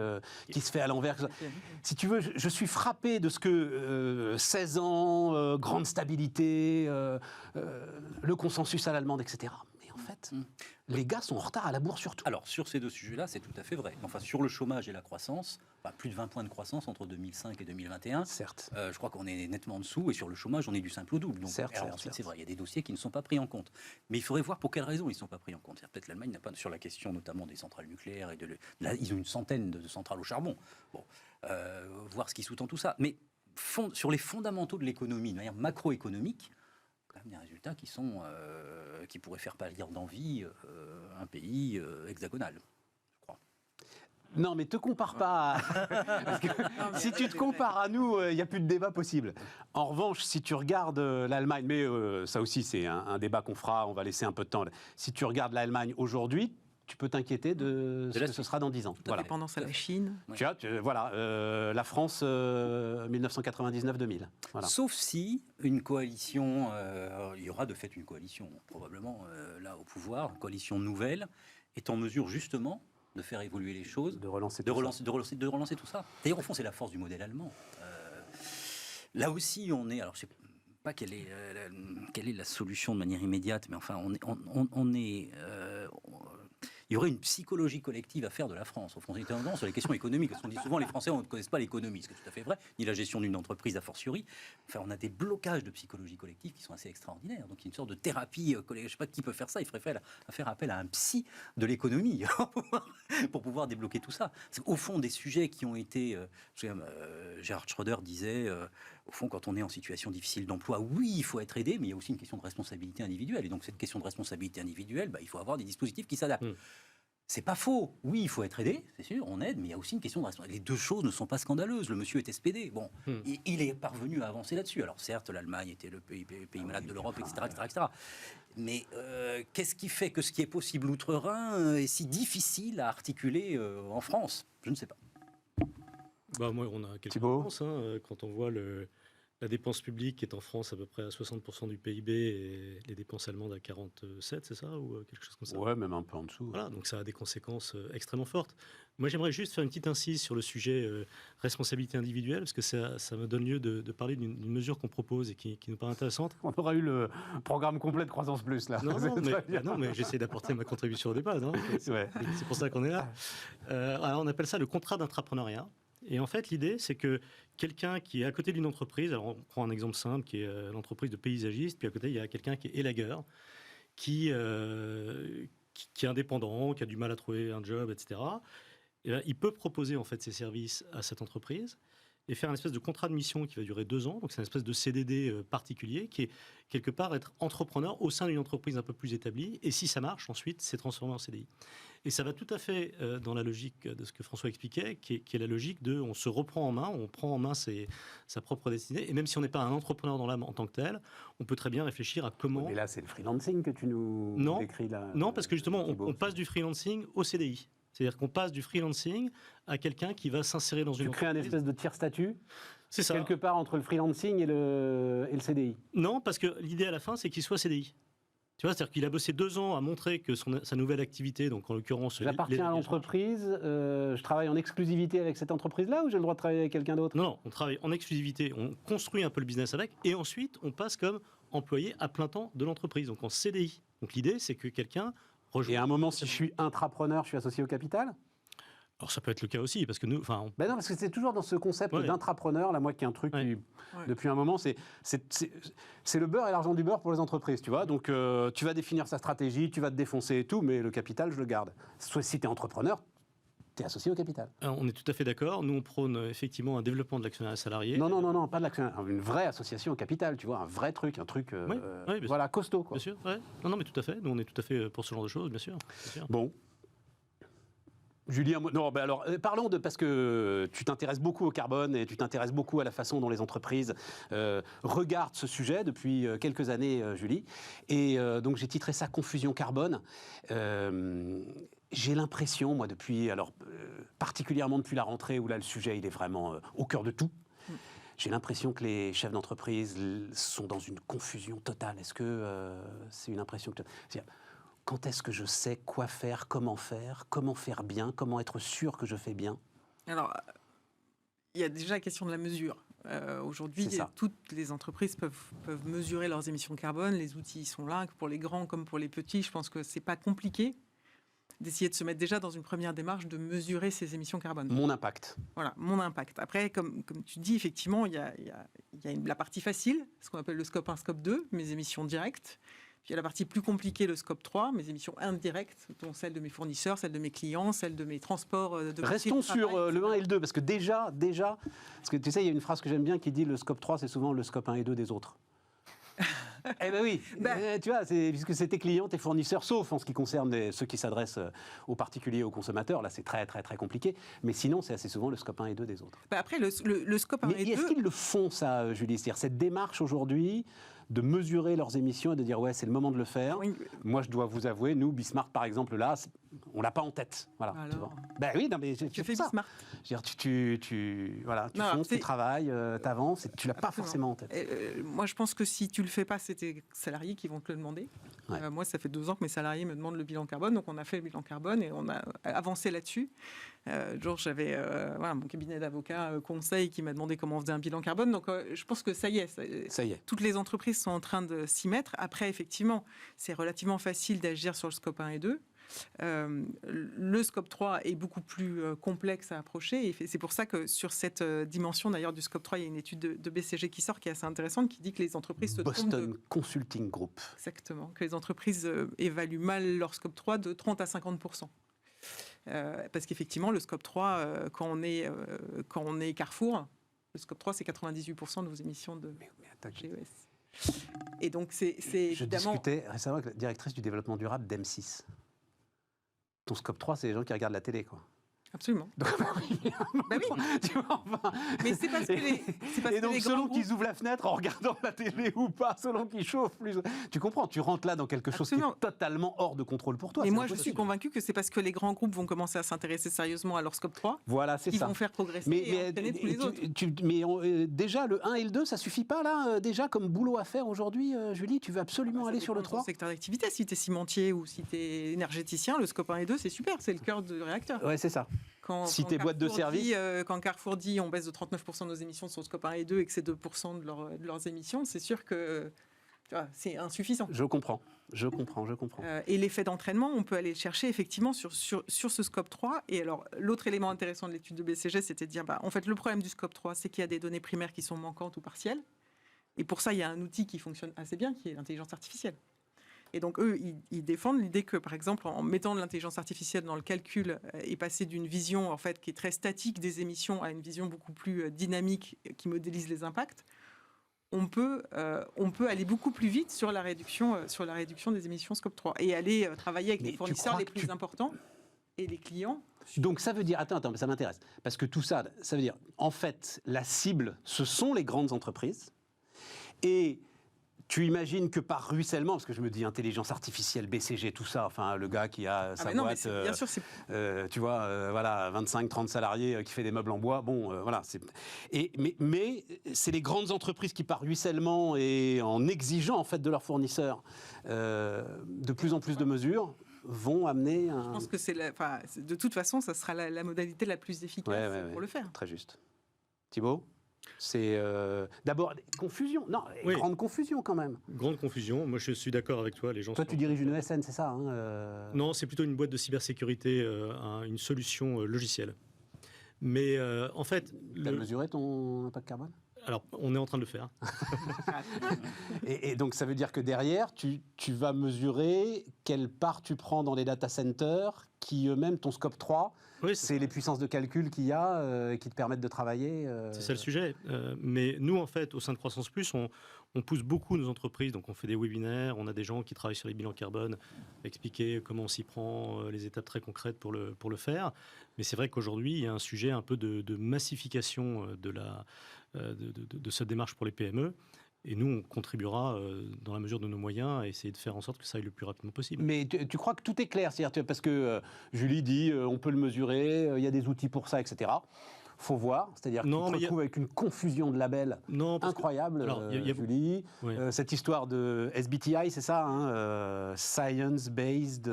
[SPEAKER 1] qui se fait à l'envers. Si tu veux, je suis frappé de ce que 16 ans, grande stabilité, le consensus à l'allemande, etc. Mais en fait, les gars sont en retard à la bourre surtout.
[SPEAKER 4] Alors, sur ces deux sujets-là, c'est tout à fait vrai. Enfin, sur le chômage et la croissance, plus de 20 points de croissance entre 2005 et 2021.
[SPEAKER 1] Certes.
[SPEAKER 4] Je crois qu'on est nettement en dessous. Et sur le chômage, on est du simple au double. Donc,
[SPEAKER 1] certes.
[SPEAKER 4] C'est vrai, il y a des dossiers qui ne sont pas pris en compte. Mais il faudrait voir pour quelles raisons ils ne sont pas pris en compte. Peut-être l'Allemagne n'a pas, sur la question notamment des centrales nucléaires, là, ils ont une centaine de centrales au charbon. Bon, voir ce qui sous-tend tout ça. Mais sur les fondamentaux de l'économie, de manière macroéconomique, quand même des résultats qui pourraient faire pâlir d'envie un pays hexagonal, je crois.
[SPEAKER 1] Non, mais te compare pas. Parce que si tu te compares à nous, il n'y a plus de débat possible. En revanche, si tu regardes l'Allemagne, mais ça aussi c'est un débat qu'on fera, on va laisser un peu de temps. Si tu regardes l'Allemagne aujourd'hui, tu peux t'inquiéter de ce que ce sera dans 10 ans.
[SPEAKER 3] La dépendance à la Chine.
[SPEAKER 1] Tu vois, la France 1999-2000. Voilà.
[SPEAKER 4] Sauf si une coalition, il y aura de fait une coalition, probablement là au pouvoir, une coalition nouvelle, est en mesure justement de faire évoluer les choses, de relancer tout ça. D'ailleurs, au fond, c'est la force du modèle allemand. Là aussi, on est... Alors, je ne sais pas quelle est la solution de manière immédiate, mais enfin, il y aurait une psychologie collective à faire de la France. Au fond, c'est tendance sur les questions économiques. Parce qu'on dit souvent, les Français ne connaissent pas l'économie, ce qui est tout à fait vrai, ni la gestion d'une entreprise a fortiori. Enfin, on a des blocages de psychologie collective qui sont assez extraordinaires. Donc, il y a une sorte de thérapie collective. Je ne sais pas qui peut faire ça. Il faudrait faire appel à un psy de l'économie pour pouvoir débloquer tout ça. Au fond, des sujets qui ont été... Gerhard Schröder disait... Au fond, quand on est en situation difficile d'emploi, oui, il faut être aidé, mais il y a aussi une question de responsabilité individuelle. Et donc, cette question de responsabilité individuelle, il faut avoir des dispositifs qui s'adaptent. C'est pas faux. Oui, il faut être aidé, c'est sûr, on aide, mais il y a aussi une question de responsabilité. Les deux choses ne sont pas scandaleuses. Le monsieur est SPD. Bon, il est parvenu à avancer là-dessus. Alors, certes, l'Allemagne était le pays malade de l'Europe, etc. Mais qu'est-ce qui fait que ce qui est possible outre-Rhin est si difficile à articuler en France ? Je ne sais pas.
[SPEAKER 2] Moi, on a quelques réponses. Quand on voit la dépense publique qui est en France à peu près à 60% du PIB et les dépenses allemandes à 47, c'est ça, ou quelque chose comme ça?
[SPEAKER 1] Ouais, même un peu en dessous.
[SPEAKER 2] Voilà, donc ça a des conséquences extrêmement fortes. Moi, j'aimerais juste faire une petite incise sur le sujet responsabilité individuelle, parce que ça me donne lieu de parler d'une mesure qu'on propose et qui nous paraît intéressante.
[SPEAKER 1] On aura eu le programme complet de Croissance Plus, là.
[SPEAKER 2] Non, mais j'essaie d'apporter ma contribution au débat. C'est pour ça qu'on est là. Alors, on appelle ça le contrat d'intrapreneuriat. Et en fait, l'idée, c'est que quelqu'un qui est à côté d'une entreprise, alors on prend un exemple simple qui est l'entreprise de paysagistes, puis à côté, il y a quelqu'un qui est élagueur, qui est indépendant, qui a du mal à trouver un job, etc. Et là, il peut proposer en fait ses services à cette entreprise et faire une espèce de contrat de mission qui va durer 2 ans. Donc c'est une espèce de CDD particulier qui est quelque part être entrepreneur au sein d'une entreprise un peu plus établie. Et si ça marche, ensuite, c'est transformé en CDI. Et ça va tout à fait dans la logique de ce que François expliquait, qui est la logique de on se reprend en main, on prend en main sa propre destinée. Et même si on n'est pas un entrepreneur dans l'âme en tant que tel, on peut très bien réfléchir à comment...
[SPEAKER 1] Mais là, c'est le freelancing que tu nous décris là.
[SPEAKER 2] Non, parce que justement, on passe du freelancing au CDI. C'est-à-dire qu'on passe du freelancing à quelqu'un qui va s'insérer dans une entreprise.
[SPEAKER 1] Tu crées un espèce de tiers-statut,
[SPEAKER 2] c'est ça,
[SPEAKER 1] quelque part entre le freelancing et le CDI.
[SPEAKER 2] Non, parce que l'idée à la fin, c'est qu'il soit CDI. Tu vois, c'est-à-dire qu'il a bossé 2 ans à montrer que sa nouvelle activité, donc en l'occurrence...
[SPEAKER 1] J'appartiens à l'entreprise, je travaille en exclusivité avec cette entreprise-là ou j'ai le droit de travailler avec quelqu'un d'autre?
[SPEAKER 2] Non, on travaille en exclusivité, on construit un peu le business avec, et ensuite on passe comme employé à plein temps de l'entreprise, donc en CDI. Donc l'idée, c'est que quelqu'un...
[SPEAKER 1] Et à un moment, si je suis intrapreneur, je suis associé au capital?
[SPEAKER 2] Alors ça peut être le cas aussi, parce que nous...
[SPEAKER 1] non, parce que c'est toujours dans ce concept d'intrapreneur, là, moi, qui est un truc qui, depuis un moment, c'est le beurre et l'argent du beurre pour les entreprises, tu vois. Donc, tu vas définir sa stratégie, tu vas te défoncer et tout, mais le capital, je le garde. Soit si tu es entrepreneur, tu es associé au capital.
[SPEAKER 2] Alors, on est tout à fait d'accord. Nous, on prône effectivement un développement de l'actionnariat salarié.
[SPEAKER 1] Non, pas de l'actionnariat. Une vraie association au capital, tu vois, un vrai truc, voilà, costaud, quoi.
[SPEAKER 2] Bien sûr, Non, mais tout à fait. Nous, on est tout à fait pour ce genre de choses, bien sûr.
[SPEAKER 1] Bon. Julie, parlons parce que tu t'intéresses beaucoup au carbone et tu t'intéresses beaucoup à la façon dont les entreprises regardent ce sujet depuis quelques années, Julie. Et donc j'ai titré ça Confusion carbone. J'ai l'impression, moi, particulièrement depuis la rentrée où là le sujet il est vraiment au cœur de tout. J'ai l'impression que les chefs d'entreprise sont dans une confusion totale. Est-ce que c'est une impression que quand est-ce que je sais quoi faire, comment faire bien, comment être sûr que je fais bien?
[SPEAKER 3] Alors, il y a déjà la question de la mesure. Aujourd'hui, toutes les entreprises peuvent mesurer leurs émissions de carbone. Les outils sont là, pour les grands comme pour les petits. Je pense que ce n'est pas compliqué d'essayer de se mettre déjà dans une première démarche de mesurer ses émissions carbone.
[SPEAKER 1] Mon impact.
[SPEAKER 3] Voilà, mon impact. Après, comme tu dis, effectivement, il y a la partie facile, ce qu'on appelle le scope 1, scope 2, mes émissions directes. Puis il y a la partie plus compliquée, le scope 3, mes émissions indirectes, dont celles de mes fournisseurs, celles de mes clients, celles de mes transports.
[SPEAKER 1] Restons sur le 1 et le 2, parce que déjà, parce que tu sais, il y a une phrase que j'aime bien qui dit le scope 3, c'est souvent le scope 1 et 2 des autres. Eh ben oui, tu vois, puisque c'est tes clients, tes fournisseurs, sauf en ce qui concerne ceux qui s'adressent aux particuliers, aux consommateurs, là c'est très très très compliqué, mais sinon c'est assez souvent le scope 1 et 2 des autres.
[SPEAKER 3] Après, le scope 1 et 2...
[SPEAKER 1] Est-ce qu'ils le font ça, Julie? C'est-à-dire cette démarche aujourd'hui de mesurer leurs émissions et de dire ouais, c'est le moment de le faire.
[SPEAKER 3] Oui.
[SPEAKER 1] Moi, je dois vous avouer, nous, Bismarck, par exemple, là, on l'a pas en tête. Voilà. Tu vois. Ben oui, non, mais
[SPEAKER 3] tu fais Bismarck.
[SPEAKER 1] Je veux dire, tu fonces, tu travailles, tu avances, et tu l'as pas forcément en tête.
[SPEAKER 3] Moi, je pense que si tu le fais pas, c'est tes salariés qui vont te le demander. Ouais. Moi, ça fait 2 ans que mes salariés me demandent le bilan carbone, donc on a fait le bilan carbone et on a avancé là-dessus. J'avais mon cabinet d'avocats conseil qui m'a demandé comment on faisait un bilan carbone, donc je pense que ça y est. Toutes les entreprises sont en train de s'y mettre. Après, effectivement, c'est relativement facile d'agir sur le scope 1 et 2. Le scope 3 est beaucoup plus complexe à approcher et c'est pour ça que sur cette dimension d'ailleurs du scope 3, il y a une étude de BCG qui sort qui est assez intéressante qui dit que les entreprises se trompent
[SPEAKER 1] Boston Consulting Group.
[SPEAKER 3] Exactement, que les entreprises évaluent mal leur scope 3 de 30 à 50%. Parce qu'effectivement, le scope 3, quand on est Carrefour, le scope 3, c'est 98% de vos émissions de GES. Et donc, c'est évidemment...
[SPEAKER 1] Je discutais récemment avec la directrice du développement durable d'M6. Ton scope 3, c'est les gens qui regardent la télé, quoi.
[SPEAKER 3] Absolument.
[SPEAKER 1] Donc,
[SPEAKER 3] oui.
[SPEAKER 1] Tu vois, enfin,
[SPEAKER 3] mais c'est parce que
[SPEAKER 1] et donc, selon qu'ils ouvrent la fenêtre en regardant la télé ou pas, selon qu'ils chauffent plus... Tu comprends, tu rentres là dans quelque chose qui est totalement hors de contrôle pour toi.
[SPEAKER 3] Et moi, je suis convaincu que c'est parce que les grands groupes vont commencer à s'intéresser sérieusement à leur scope 3 qu'ils vont faire progresser et entraîner tous les autres.
[SPEAKER 1] Déjà, le 1 et le 2, ça suffit pas, là, déjà, comme boulot à faire aujourd'hui, Julie? Tu veux absolument aller sur le 3?
[SPEAKER 3] Secteur d'activité, si tu es cimentier ou si tu es énergéticien, le scope 1 et 2, c'est super, c'est le cœur du réacteur.
[SPEAKER 1] Ouais, c'est ça. Si tes boîtes de service...
[SPEAKER 3] quand Carrefour dit on baisse de 39% de nos émissions sur le scope 1 et 2 et que c'est 2% de leurs émissions, c'est sûr que c'est insuffisant.
[SPEAKER 1] Je comprends.
[SPEAKER 3] Et l'effet d'entraînement, on peut aller le chercher effectivement sur ce scope 3. Et alors, l'autre élément intéressant de l'étude de BCG, c'était de dire, en fait, le problème du scope 3, c'est qu'il y a des données primaires qui sont manquantes ou partielles. Et pour ça, il y a un outil qui fonctionne assez bien, qui est l'intelligence artificielle. Et donc, eux, ils défendent l'idée que, par exemple, en mettant de l'intelligence artificielle dans le calcul et passer d'une vision en fait, qui est très statique des émissions à une vision beaucoup plus dynamique qui modélise les impacts, on peut aller beaucoup plus vite sur la réduction des émissions Scope 3 et aller travailler avec les fournisseurs les plus importants et les clients.
[SPEAKER 1] Donc, ça veut dire... Attends, ça m'intéresse. Parce que tout ça, ça veut dire, en fait, la cible, ce sont les grandes entreprises. Et... Tu imagines que par ruissellement, parce que je me dis intelligence artificielle, BCG, tout ça, enfin le gars qui a sa boîte,
[SPEAKER 3] bien sûr,
[SPEAKER 1] tu vois, voilà, 25-30 salariés qui fait des meubles en bois, bon, voilà. Mais c'est les grandes entreprises qui par ruissellement et en exigeant en fait de leurs fournisseurs de plus en plus de mesures vont amener un...
[SPEAKER 3] Je pense que de toute façon, ça sera la modalité la plus efficace pour le faire.
[SPEAKER 1] Très juste. Thibaut ? C'est d'abord confusion. Non, grande confusion quand même.
[SPEAKER 2] Grande confusion. Moi, je suis d'accord avec toi. Les gens.
[SPEAKER 1] Toi, tu diriges une ESN, c'est ça
[SPEAKER 2] Non, c'est plutôt une boîte de cybersécurité, une solution logicielle. Mais en fait,
[SPEAKER 1] tu as mesuré ton impact carbone?
[SPEAKER 2] Alors, on est en train de le faire.
[SPEAKER 1] et donc, ça veut dire que derrière, tu vas mesurer quelle part tu prends dans les data centers, qui eux-mêmes, ton scope 3, c'est les puissances de calcul qu'il y a qui te permettent de travailler.
[SPEAKER 2] C'est ça le sujet. Mais nous, en fait, au sein de Croissance Plus, on pousse beaucoup nos entreprises. Donc, on fait des webinaires, on a des gens qui travaillent sur les bilans carbone, expliquer comment on s'y prend, les étapes très concrètes pour le faire. Mais c'est vrai qu'aujourd'hui, il y a un sujet un peu de massification de cette démarche pour les PME. Et nous, on contribuera dans la mesure de nos moyens à essayer de faire en sorte que ça aille le plus rapidement possible.
[SPEAKER 1] Mais tu crois que tout est clair? C'est-à-dire, parce que Julie dit on peut le mesurer, il y a des outils pour ça, etc. Faut voir. C'est-à-dire que tu te retrouves avec une confusion de labels incroyable, Julie. Oui. Cette histoire de SBTI, c'est ça, Science Based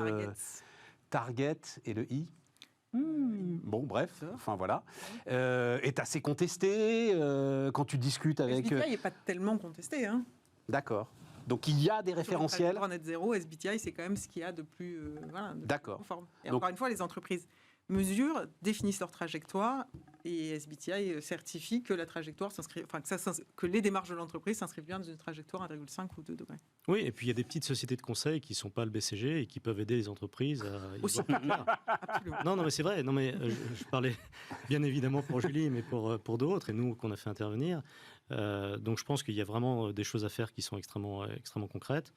[SPEAKER 1] Target et le I. Bon, bref, enfin voilà, est assez contesté quand tu discutes avec...
[SPEAKER 3] SBTI n'est pas tellement contesté. Hein.
[SPEAKER 1] D'accord. Donc il y a des référentiels.
[SPEAKER 3] Sur net zéro, SBTI, c'est quand même ce qu'il y a de plus,
[SPEAKER 1] D'accord.
[SPEAKER 3] conforme. Et encore une fois, les entreprises mesurent, définissent leur trajectoire et SBTI certifie que la trajectoire s'inscrit, que les démarches de l'entreprise s'inscrivent bien dans une trajectoire 1,5 ou 2 degrés.
[SPEAKER 2] Oui, et puis il y a des petites sociétés de conseil qui ne sont pas le BCG et qui peuvent aider les entreprises à...
[SPEAKER 3] Aussi. Absolument.
[SPEAKER 2] Non, mais c'est vrai. Non, mais je parlais bien évidemment pour Julie, mais pour d'autres, et nous qu'on a fait intervenir. Donc je pense qu'il y a vraiment des choses à faire qui sont extrêmement concrètes.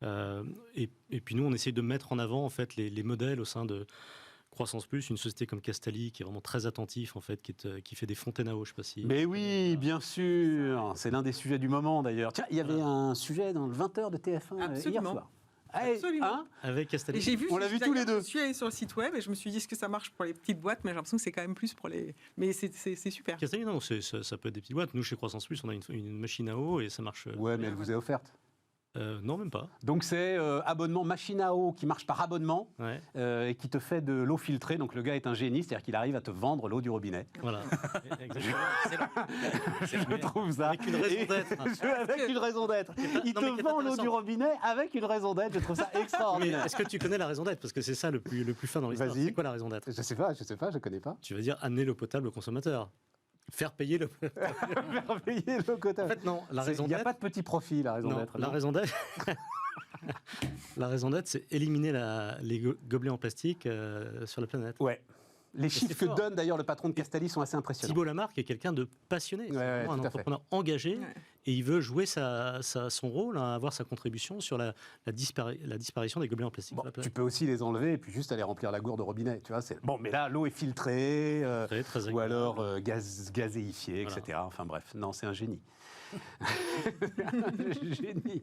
[SPEAKER 2] Et puis nous, on essaie de mettre en avant en fait les modèles au sein de Croissance Plus, une société comme Castalli qui est vraiment très attentif en fait, qui fait des fontaines à eau, je sais pas si.
[SPEAKER 1] Mais oui, bien sûr, c'est l'un des sujets du moment d'ailleurs. Tiens, il y avait un sujet dans le 20h de TF1 hier soir.
[SPEAKER 3] Absolument.
[SPEAKER 2] Avec Castalli.
[SPEAKER 3] Et j'ai vu,
[SPEAKER 1] on l'a vu tous les deux.
[SPEAKER 3] Je suis allée sur le site web et je me suis dit, est-ce que ça marche pour les petites boîtes? Mais j'ai l'impression que c'est quand même plus pour les. Mais c'est super.
[SPEAKER 2] Castalli, non, ça peut être des petites boîtes. Nous, chez Croissance Plus, on a une machine à eau et ça marche.
[SPEAKER 1] Ouais, mais elle vous est offerte.
[SPEAKER 2] Non, même pas.
[SPEAKER 1] Donc c'est abonnement machine à eau qui marche par abonnement et qui te fait de l'eau filtrée. Donc le gars est un génie, c'est-à-dire qu'il arrive à te vendre l'eau du robinet.
[SPEAKER 2] Voilà.
[SPEAKER 1] Je trouve ça.
[SPEAKER 2] Avec une raison d'être.
[SPEAKER 1] Avec une raison d'être. Il te vend l'eau du robinet avec une raison d'être. Je trouve ça extraordinaire.
[SPEAKER 2] Est-ce que tu connais la raison d'être? Parce que c'est ça le plus fin dans l'histoire. C'est quoi la raison d'être?
[SPEAKER 1] Je sais pas, je connais pas.
[SPEAKER 2] Tu vas dire amener l'eau potable au consommateur. Faire payer le.
[SPEAKER 1] Faire payer l'eau potable.
[SPEAKER 2] En fait, non. La raison d'être.
[SPEAKER 1] Il n'y a pas de petit profit, la raison d'être.
[SPEAKER 2] La raison d'être. La raison d'être, c'est éliminer les gobelets en plastique sur la planète.
[SPEAKER 1] Ouais. Les chiffres que donne d'ailleurs le patron de Castalli sont assez impressionnants.
[SPEAKER 2] Thibault Lamarque est quelqu'un de passionné,
[SPEAKER 1] un
[SPEAKER 2] entrepreneur engagé, et il veut jouer son rôle, avoir sa contribution sur la disparition des gobelets en plastique.
[SPEAKER 1] Bon, tu peux aussi les enlever et puis juste aller remplir la gourde au robinet. Tu vois, bon, mais là, l'eau est filtrée,
[SPEAKER 2] très
[SPEAKER 1] ou alors gazéifiée, voilà. Etc. Enfin bref, non, c'est un génie. Génie.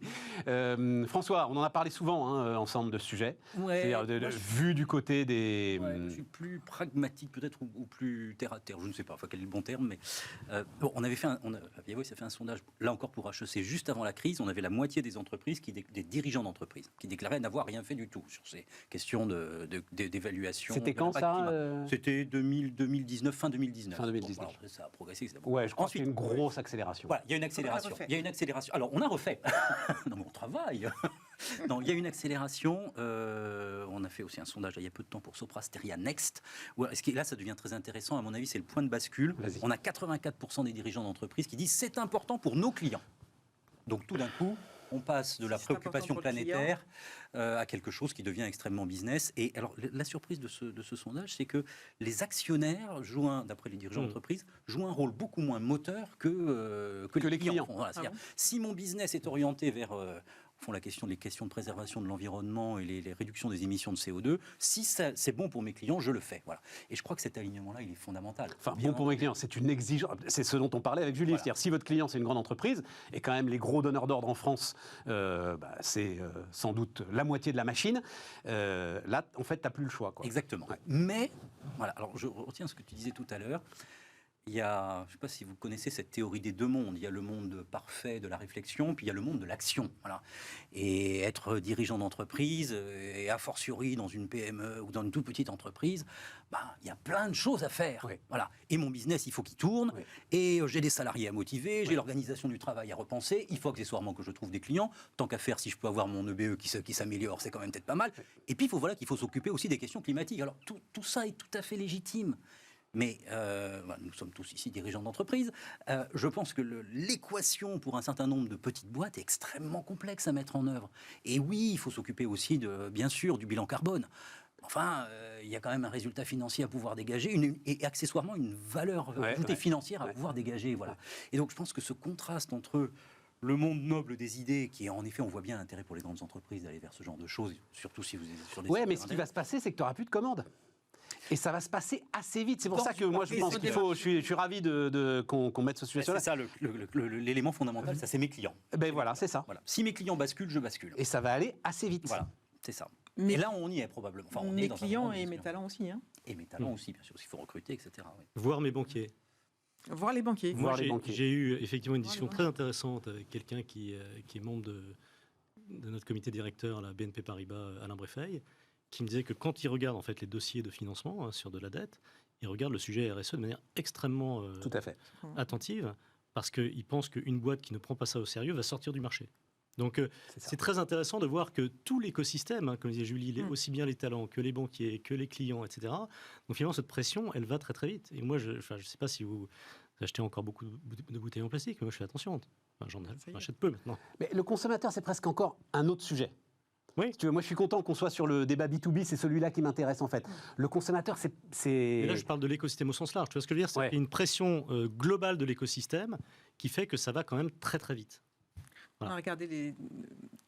[SPEAKER 1] François, on en a parlé souvent ensemble de ce sujet. C'est-à-dire vu du côté des.
[SPEAKER 4] Je suis plus pragmatique peut-être ou plus terre à terre. Je ne sais pas quel est le bon terme, mais on avait fait un sondage là encore pour HEC juste avant la crise. On avait la moitié des entreprises des dirigeants d'entreprises qui déclaraient n'avoir rien fait du tout sur ces questions d'évaluation.
[SPEAKER 1] C'était quand ça
[SPEAKER 4] C'était 2019, fin 2019.
[SPEAKER 1] Fin 2019.
[SPEAKER 4] Bon, alors, ça a progressé. Bon.
[SPEAKER 1] Ouais, je crois qu'il y a une grosse accélération.
[SPEAKER 4] Voilà, il y a une accélération. Il y a une accélération. Alors, on a refait. Non, mais on travaille. Non, il y a une accélération. On a fait aussi un sondage il y a peu de temps pour Sopra Steria Next. Là, ça devient très intéressant. À mon avis, c'est le point de bascule. On a 84% des dirigeants d'entreprise qui disent c'est important pour nos clients. Donc, tout d'un coup, on passe de la préoccupation planétaire à quelque chose qui devient extrêmement business. Et alors, la surprise de ce sondage, c'est que les actionnaires, d'après les dirigeants d'entreprise, jouent un rôle beaucoup moins moteur que les clients. Voilà, si mon business est orienté vers les questions de préservation de l'environnement et les réductions des émissions de CO2, si c'est bon pour mes clients, je le fais. Voilà. Et je crois que cet alignement-là, il est fondamental.
[SPEAKER 1] Enfin, bon pour mes clients, c'est une exigence. C'est ce dont on parlait avec Julie. Voilà. C'est-à-dire, si votre client, c'est une grande entreprise, et quand même les gros donneurs d'ordre en France, c'est sans doute la moitié de la machine, là, en fait, tu n'as plus le choix. Quoi.
[SPEAKER 4] Exactement. Ouais. Mais, voilà, alors je retiens ce que tu disais tout à l'heure. Il y a, je ne sais pas si vous connaissez cette théorie des deux mondes. Il y a le monde parfait de la réflexion, puis il y a le monde de l'action. Voilà. Et être dirigeant d'entreprise, et a fortiori dans une PME ou dans une toute petite entreprise, il y a plein de choses à faire. Oui. Voilà. Et mon business, il faut qu'il tourne. Oui. Et j'ai des salariés à motiver, j'ai l'organisation du travail à repenser. Il faut accessoirement que je trouve des clients. Tant qu'à faire, si je peux avoir mon EBE qui s'améliore, c'est quand même peut-être pas mal. Oui. Et puis, qu'il faut s'occuper aussi des questions climatiques. Alors, tout ça est tout à fait légitime. Mais nous sommes tous ici dirigeants d'entreprise. Je pense que l'équation pour un certain nombre de petites boîtes est extrêmement complexe à mettre en œuvre. Et oui, il faut s'occuper aussi, bien sûr, du bilan carbone. Enfin, il y a quand même un résultat financier à pouvoir dégager et accessoirement une valeur ajoutée financière à pouvoir dégager. Voilà. Et donc, je pense que ce contraste entre le monde noble des idées, qui est en effet, on voit bien l'intérêt pour les grandes entreprises d'aller vers ce genre de choses, surtout si vous êtes sur des...
[SPEAKER 1] Oui, mais ce qui va se passer, c'est que tu n'auras plus de commandes. Et ça va se passer assez vite. C'est pour ça que moi, je pense qu'il faut... Je suis ravi qu'on mette ce sujet-là.
[SPEAKER 4] C'est ça, l'élément fondamental, ça, c'est mes clients.
[SPEAKER 1] Voilà, c'est ça.
[SPEAKER 4] Voilà. Si mes clients basculent, je bascule.
[SPEAKER 1] Et ça va aller assez vite.
[SPEAKER 4] Voilà, c'est ça. Et là, on y est probablement. Enfin,
[SPEAKER 3] mes clients et mes talents aussi. Hein.
[SPEAKER 4] Et mes talents aussi, bien sûr. Il faut recruter, etc. Oui.
[SPEAKER 2] Voir mes banquiers.
[SPEAKER 3] Voir les banquiers.
[SPEAKER 2] Moi, j'ai eu effectivement une discussion très intéressante avec quelqu'un qui est membre de notre comité directeur, la BNP Paribas, Alain Breffeil, qui me disait que quand il regarde en fait les dossiers de financement sur de la dette, il regarde le sujet RSE de manière extrêmement
[SPEAKER 1] tout à fait
[SPEAKER 2] attentive, parce qu'il pense qu'une boîte qui ne prend pas ça au sérieux va sortir du marché. Donc c'est très intéressant de voir que tout l'écosystème, comme disait Julie, aussi bien les talents que les banquiers, que les clients, etc. Donc finalement cette pression, elle va très très vite. Et moi, je ne sais pas si vous achetez encore beaucoup de bouteilles en plastique, mais moi je fais attention. J'en achète peu maintenant.
[SPEAKER 1] Mais le consommateur, c'est presque encore un autre sujet.
[SPEAKER 2] Oui.
[SPEAKER 1] Si tu veux, moi, je suis content qu'on soit sur le débat B2B, c'est celui-là qui m'intéresse en fait. Le consommateur, c'est...
[SPEAKER 2] Et là, je parle de l'écosystème au sens large. Tu vois ce que je veux dire ? C'est une pression globale de l'écosystème qui fait que ça va quand même très très vite.
[SPEAKER 3] Voilà. On a regardé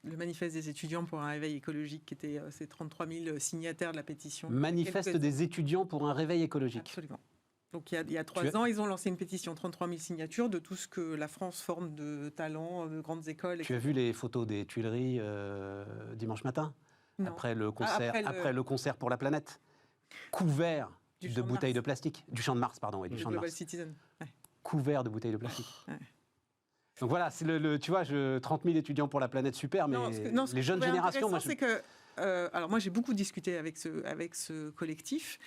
[SPEAKER 3] le manifeste des étudiants pour un réveil écologique, qui était ces 33 000 signataires de la pétition.
[SPEAKER 1] Manifeste des étudiants pour un réveil écologique.
[SPEAKER 3] Absolument. Donc il y a 3 ans, ils ont lancé une pétition, 33 000 signatures, de tout ce que la France forme de talents, de grandes écoles.
[SPEAKER 1] Tu as vu les photos des Tuileries dimanche matin ?
[SPEAKER 3] Non.
[SPEAKER 1] Après le concert pour la planète, couvert
[SPEAKER 3] Du
[SPEAKER 1] de
[SPEAKER 3] Champ de
[SPEAKER 1] bouteilles
[SPEAKER 3] Mars.
[SPEAKER 1] de plastique, du Champ de Mars, pardon, et du
[SPEAKER 3] Le
[SPEAKER 1] Champ de
[SPEAKER 3] Global
[SPEAKER 1] Mars,
[SPEAKER 3] Citizen. Ouais.
[SPEAKER 1] couvert de bouteilles de plastique.
[SPEAKER 3] Ouais.
[SPEAKER 1] Donc voilà, c'est tu vois, 30 000 étudiants pour la planète, super, mais
[SPEAKER 3] ce
[SPEAKER 1] les
[SPEAKER 3] que
[SPEAKER 1] jeunes
[SPEAKER 3] je trouvais
[SPEAKER 1] générations, moi,
[SPEAKER 3] intéressant, c'est que, alors moi j'ai beaucoup discuté avec ce collectif.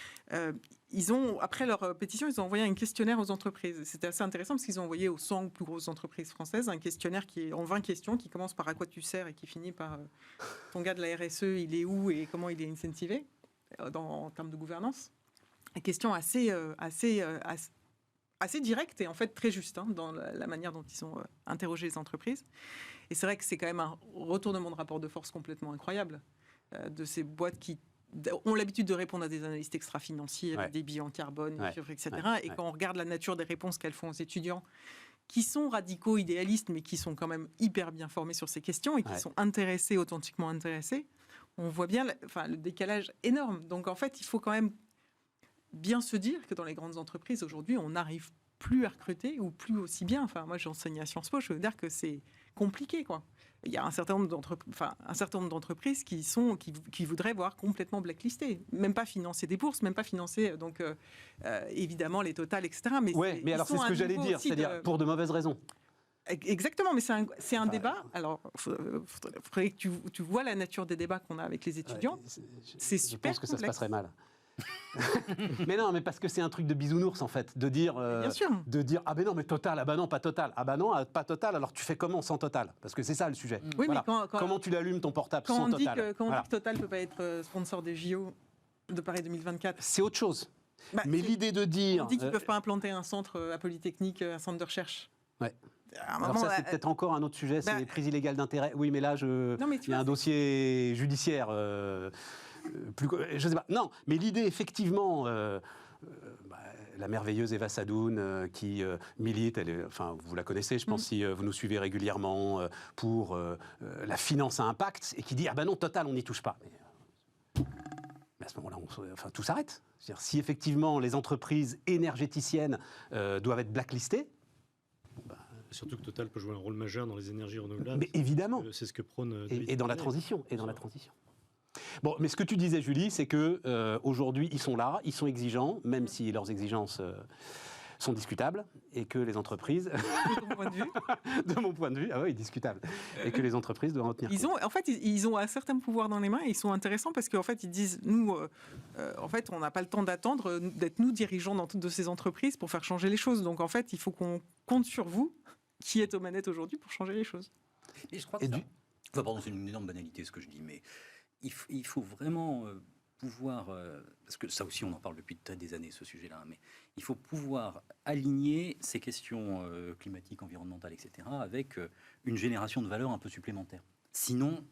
[SPEAKER 3] Ils ont, après leur pétition, ils ont envoyé un questionnaire aux entreprises. C'était assez intéressant parce qu'ils ont envoyé aux 100 plus grosses entreprises françaises un questionnaire qui est en 20 questions, qui commence par à quoi tu sers et qui finit par ton gars de la RSE, il est où et comment il est incentivé en termes de gouvernance. Une question assez directe et en fait très juste dans la manière dont ils ont interrogé les entreprises. Et c'est vrai que c'est quand même un retournement de rapport de force complètement incroyable de ces boîtes qui ont l'habitude de répondre à des analystes extra-financiers avec des bilans carbone, etc. Et quand on regarde la nature des réponses qu'elles font aux étudiants, qui sont radicaux, idéalistes, mais qui sont quand même hyper bien formés sur ces questions et qui sont intéressés, authentiquement intéressés, on voit bien le décalage énorme. Donc en fait, il faut quand même bien se dire que dans les grandes entreprises, aujourd'hui, on n'arrive plus à recruter ou plus aussi bien. Enfin, moi, j'enseigne à Sciences Po, je veux dire que c'est compliqué, quoi. Il y a un certain nombre d'entreprises qui voudraient voir complètement blacklisté, même pas financer des bourses, même pas financer évidemment les Total, etc.
[SPEAKER 1] Mais alors c'est ce que j'allais dire, c'est-à-dire pour de mauvaises raisons.
[SPEAKER 3] Exactement, mais c'est un débat. Alors, il faudrait que tu vois la nature des débats qu'on a avec les étudiants. C'est super
[SPEAKER 1] complexe. Je pense que
[SPEAKER 3] complexe.
[SPEAKER 1] ça se passerait mal. Mais non, mais parce que c'est un truc de bisounours en fait, de dire ah ben non mais Total, ah ben non pas Total, ah ben non pas Total, alors tu fais comment sans Total, parce que c'est ça le sujet.
[SPEAKER 3] Oui,
[SPEAKER 1] voilà.
[SPEAKER 3] mais
[SPEAKER 1] comment tu l'allumes ton portable
[SPEAKER 3] quand
[SPEAKER 1] sans
[SPEAKER 3] on dit
[SPEAKER 1] Total.
[SPEAKER 3] Quand on dit que Total peut pas être sponsor des JO de Paris 2024,
[SPEAKER 1] c'est autre chose. Mais l'idée de dire,
[SPEAKER 3] on dit qu'ils peuvent pas implanter un centre à Polytechnique, un centre de recherche.
[SPEAKER 1] Ouais.
[SPEAKER 3] Alors
[SPEAKER 1] ça, c'est peut-être encore un autre sujet, c'est les prises illégales d'intérêt. Oui, mais là, il y a un dossier judiciaire. Je sais pas. Non, mais l'idée, effectivement, la merveilleuse Eva Sadoun qui milite, vous la connaissez, je pense, si vous nous suivez régulièrement, pour la finance à impact, et qui dit ah ben non, Total, on n'y touche pas. Mais à ce moment-là, tout s'arrête. C'est-à-dire, si effectivement les entreprises énergéticiennes doivent être blacklistées.
[SPEAKER 2] Surtout que Total peut jouer un rôle majeur dans les énergies renouvelables.
[SPEAKER 1] Mais évidemment.
[SPEAKER 2] C'est ce que prône.
[SPEAKER 1] Et dans la transition. Bon, mais ce que tu disais, Julie, c'est que aujourd'hui, ils sont là, ils sont exigeants, même si leurs exigences sont discutables, et que les entreprises,
[SPEAKER 3] de mon point de vue,
[SPEAKER 1] de mon point de vue, ah oui, discutable, et que les entreprises doivent en tenir compte.
[SPEAKER 3] Ils ont un certain pouvoir dans les mains, et ils sont intéressants parce qu'en fait, ils disent, nous, en fait, on n'a pas le temps d'attendre d'être nous dirigeants de ces entreprises pour faire changer les choses. Donc, en fait, il faut qu'on compte sur vous, qui êtes aux manettes aujourd'hui, pour changer les choses.
[SPEAKER 4] Et je crois que pardon, c'est une énorme banalité ce que je dis, mais il faut vraiment pouvoir, parce que ça aussi on en parle depuis des années ce sujet-là, mais il faut pouvoir aligner ces questions climatiques, environnementales, etc. avec une génération de valeur un peu supplémentaire. Sinon,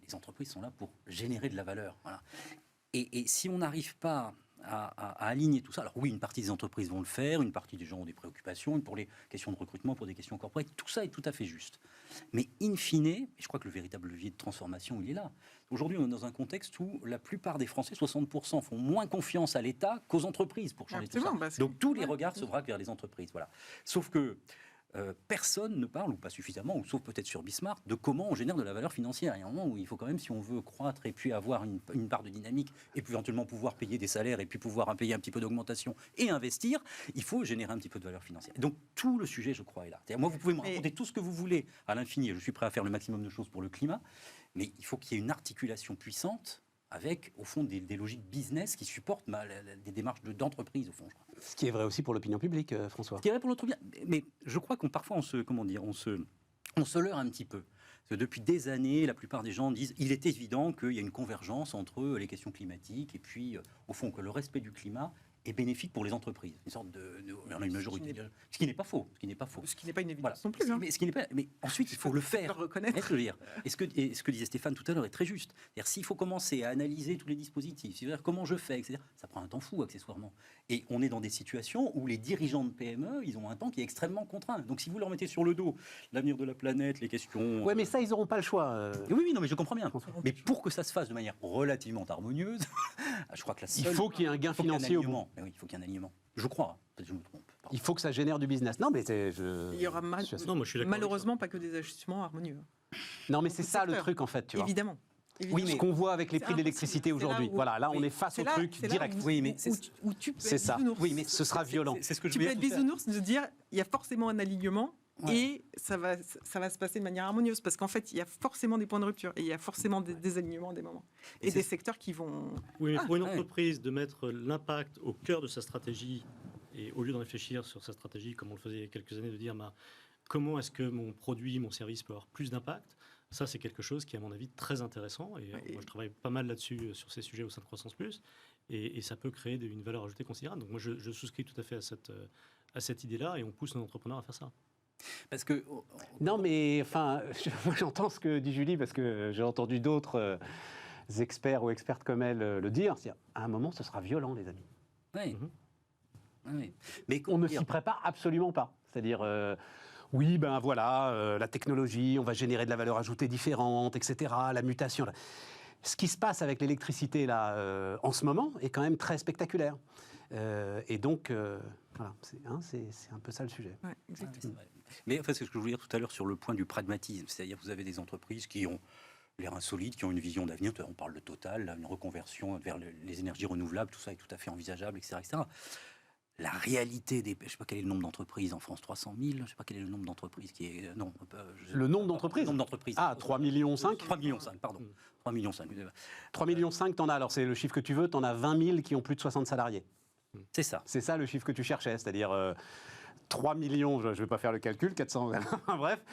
[SPEAKER 4] les entreprises sont là pour générer de la valeur. Voilà. Et si on n'arrive pas à aligner tout ça, alors oui, une partie des entreprises vont le faire, une partie des gens ont des préoccupations, pour les questions de recrutement, pour des questions corporate, tout ça est tout à fait juste. Mais in fine, et je crois que le véritable levier de transformation, il est là. Aujourd'hui, on est dans un contexte où la plupart des Français, 60%, font moins confiance à l'État qu'aux entreprises pour changer tout ça. Donc tous les regards se braquent vers les entreprises. Voilà. Sauf que personne ne parle, ou pas suffisamment, ou sauf peut-être sur Bismarck, de comment on génère de la valeur financière. Il y a un moment où il faut quand même, si on veut croître et puis avoir une part de dynamique, et puis éventuellement pouvoir payer des salaires, et puis pouvoir payer un petit peu d'augmentation et investir, il faut générer un petit peu de valeur financière. Donc tout le sujet, je crois, est là. Moi, vous pouvez me raconter tout ce que vous voulez à l'infini, je suis prêt à faire le maximum de choses pour le climat, mais il faut qu'il y ait une articulation puissante avec, au fond, des logiques business qui supportent des démarches d'entreprise, au fond.
[SPEAKER 1] Ce qui est vrai aussi pour l'opinion publique, François.
[SPEAKER 4] Ce qui est vrai pour l'autre bien. Mais je crois qu'on parfois, on se leurre un petit peu. Parce que depuis des années, la plupart des gens disent il est évident qu'il y a une convergence entre les questions climatiques et puis, au fond, que le respect du climat est bénéfique pour les entreprises. Une sorte on a une majorité. Ce qui n'est pas faux.
[SPEAKER 3] Ce qui n'est pas une évidence non plus.
[SPEAKER 4] Mais ensuite, il faut le faire.
[SPEAKER 3] Reconnaître.
[SPEAKER 4] Et ce que disait Stéphane tout à l'heure est très juste. C'est-à-dire, s'il faut commencer à analyser tous les dispositifs, c'est-à-dire comment je fais, etc., ça prend un temps fou, accessoirement. Et on est dans des situations où les dirigeants de PME, ils ont un temps qui est extrêmement contraint. Donc, si vous leur mettez sur le dos l'avenir de la planète, les questions...
[SPEAKER 1] Ouais, mais ça, ils n'auront pas le choix.
[SPEAKER 4] Oui, non, mais je comprends bien. Mais pour que ça se fasse de manière relativement harmonieuse, je crois que
[SPEAKER 1] il faut qu'il y ait un gain financier au bout.
[SPEAKER 4] Oui, il faut qu'il y ait un alignement. Je crois. Peut-être que je me trompe.
[SPEAKER 1] Il faut que ça génère du business. Non, mais
[SPEAKER 3] il y aura malheureusement pas que des ajustements harmonieux.
[SPEAKER 1] Non, mais c'est ça le truc, en fait, tu vois.
[SPEAKER 3] Évidemment.
[SPEAKER 1] Oui, mais ce qu'on voit avec les prix de l'électricité aujourd'hui. Voilà, là, on est face au truc direct.
[SPEAKER 3] Oui, mais c'est
[SPEAKER 1] ça. Oui, mais ce sera violent.
[SPEAKER 4] C'est ce que je
[SPEAKER 3] tu peux être bisounours de dire il y a forcément un alignement. Ouais. Et ça va se passer de manière harmonieuse parce qu'en fait, il y a forcément des points de rupture et il y a forcément des désalignements à des moments. Et des secteurs qui vont...
[SPEAKER 2] Oui, mais pour une entreprise, de mettre l'impact au cœur de sa stratégie et au lieu de réfléchir sur sa stratégie, comme on le faisait il y a quelques années, de dire comment est-ce que mon produit, mon service peut avoir plus d'impact, ça, c'est quelque chose qui est, à mon avis, très intéressant. Et moi, je travaille pas mal là-dessus, sur ces sujets au sein de Croissance Plus. Et ça peut créer une valeur ajoutée considérable. Donc moi, je souscris tout à fait à cette idée-là et on pousse nos entrepreneurs à faire ça.
[SPEAKER 4] Parce que...
[SPEAKER 1] Non, mais enfin, moi j'entends ce que dit Julie, parce que j'ai entendu d'autres experts ou expertes comme elle le dire. À un moment, ce sera violent, les amis.
[SPEAKER 4] Oui. Oui.
[SPEAKER 1] Mais on ne s'y prépare absolument pas. C'est-à-dire, oui, ben voilà, la technologie, on va générer de la valeur ajoutée différente, etc., la mutation. Ce qui se passe avec l'électricité, là, en ce moment, est quand même très spectaculaire. Et donc... Voilà, c'est un peu ça le sujet.
[SPEAKER 3] Ouais, exactement.
[SPEAKER 4] Mais enfin, c'est ce que je voulais dire tout à l'heure sur le point du pragmatisme. C'est-à-dire que vous avez des entreprises qui ont l'air insolites, qui ont une vision d'avenir. On parle de Total, une reconversion vers les énergies renouvelables, tout ça est tout à fait envisageable, etc. etc. La réalité des... Je ne sais pas quel est le nombre d'entreprises en France, 300 000. Je ne sais pas quel est le nombre d'entreprises qui est... Non.
[SPEAKER 1] Le nombre d'entreprises ?
[SPEAKER 4] Le nombre d'entreprises.
[SPEAKER 1] Ah, 3,5 millions.
[SPEAKER 4] 3,5 millions, pardon. 3,5 millions.
[SPEAKER 1] 3,5 millions, t'en as. Alors, c'est le chiffre que tu veux. T'en as 20 000 qui ont plus de 60 salariés.
[SPEAKER 4] C'est ça.
[SPEAKER 1] C'est ça le chiffre que tu cherchais, c'est-à-dire 3 millions, je ne vais pas faire le calcul, 400, bref.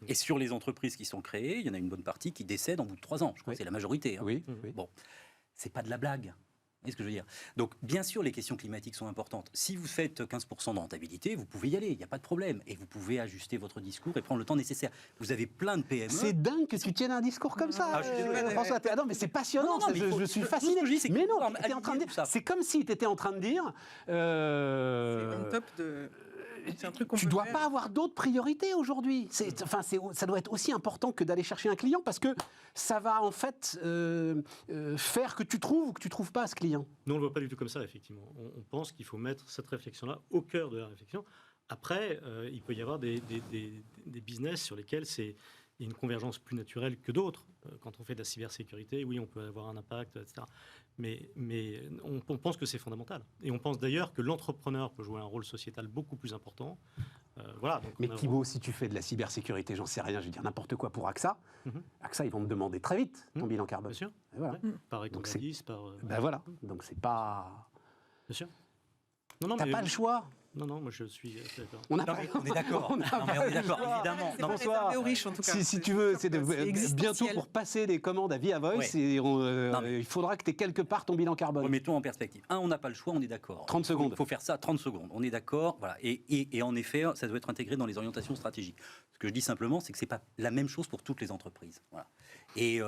[SPEAKER 4] Et sur les entreprises qui sont créées, il y en a une bonne partie qui décèdent en bout de 3 ans. Je crois que c'est la majorité. Hein.
[SPEAKER 1] Oui.
[SPEAKER 4] Bon, c'est pas de la blague. Vous voyez ce que je veux dire ? Donc, bien sûr, les questions climatiques sont importantes. Si vous faites 15% de rentabilité, vous pouvez y aller, il n'y a pas de problème. Et vous pouvez ajuster votre discours et prendre le temps nécessaire. Vous avez plein de PME...
[SPEAKER 1] C'est dingue que tu tiennes un discours comme ça, François. Non, mais c'est passionnant, je suis fasciné. Mais non, c'est comme si tu étais en train de dire...
[SPEAKER 3] C'est un top de... C'est un truc qu'on
[SPEAKER 1] tu ne dois pas avoir d'autres priorités aujourd'hui. Ça doit être aussi important que d'aller chercher un client parce que ça va en fait faire que tu trouves ou que tu ne trouves pas ce client.
[SPEAKER 2] Nous, on ne le voit pas du tout comme ça, effectivement. On pense qu'il faut mettre cette réflexion-là au cœur de la réflexion. Après, il peut y avoir des business sur lesquels il y a une convergence plus naturelle que d'autres. Quand on fait de la cybersécurité, oui, on peut avoir un impact, etc. Mais on pense que c'est fondamental. Et on pense d'ailleurs que l'entrepreneur peut jouer un rôle sociétal beaucoup plus important. Voilà, donc
[SPEAKER 1] mais Thibaut, si tu fais de la cybersécurité, j'en sais rien, je vais dire n'importe quoi pour AXA. AXA, ils vont me demander très vite ton bilan carbone.
[SPEAKER 2] Bien sûr.
[SPEAKER 1] Voilà.
[SPEAKER 2] Par Econadis, par...
[SPEAKER 1] Ben voilà, donc c'est pas...
[SPEAKER 2] Bien sûr.
[SPEAKER 1] T'as pas le choix.
[SPEAKER 2] Non, moi je suis d'accord.
[SPEAKER 4] On est d'accord. On est d'accord, évidemment.
[SPEAKER 3] C'est réservé aux riches, en tout cas.
[SPEAKER 1] Si tu veux, c'est bientôt pour passer des commandes à Via Voice, il faudra que tu aies quelque part ton bilan carbone.
[SPEAKER 4] Remettons en perspective. On n'a pas le choix, on est d'accord.
[SPEAKER 1] 30 secondes.
[SPEAKER 4] Il faut faire ça, 30 secondes. On est d'accord. Voilà. Et en effet, ça doit être intégré dans les orientations stratégiques. Ce que je dis simplement, c'est que ce n'est pas la même chose pour toutes les entreprises. Voilà. Et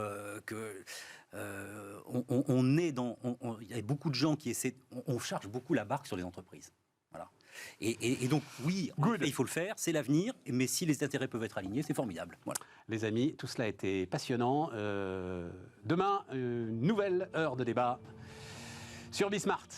[SPEAKER 4] on est dans... Il y a beaucoup de gens qui essaient... On charge beaucoup la barque sur les entreprises. Voilà. Et donc, oui, il faut le faire, c'est l'avenir, mais si les intérêts peuvent être alignés, c'est formidable. Voilà.
[SPEAKER 1] Les amis, tout cela a été passionnant. Demain, une nouvelle heure de débat sur Bismart.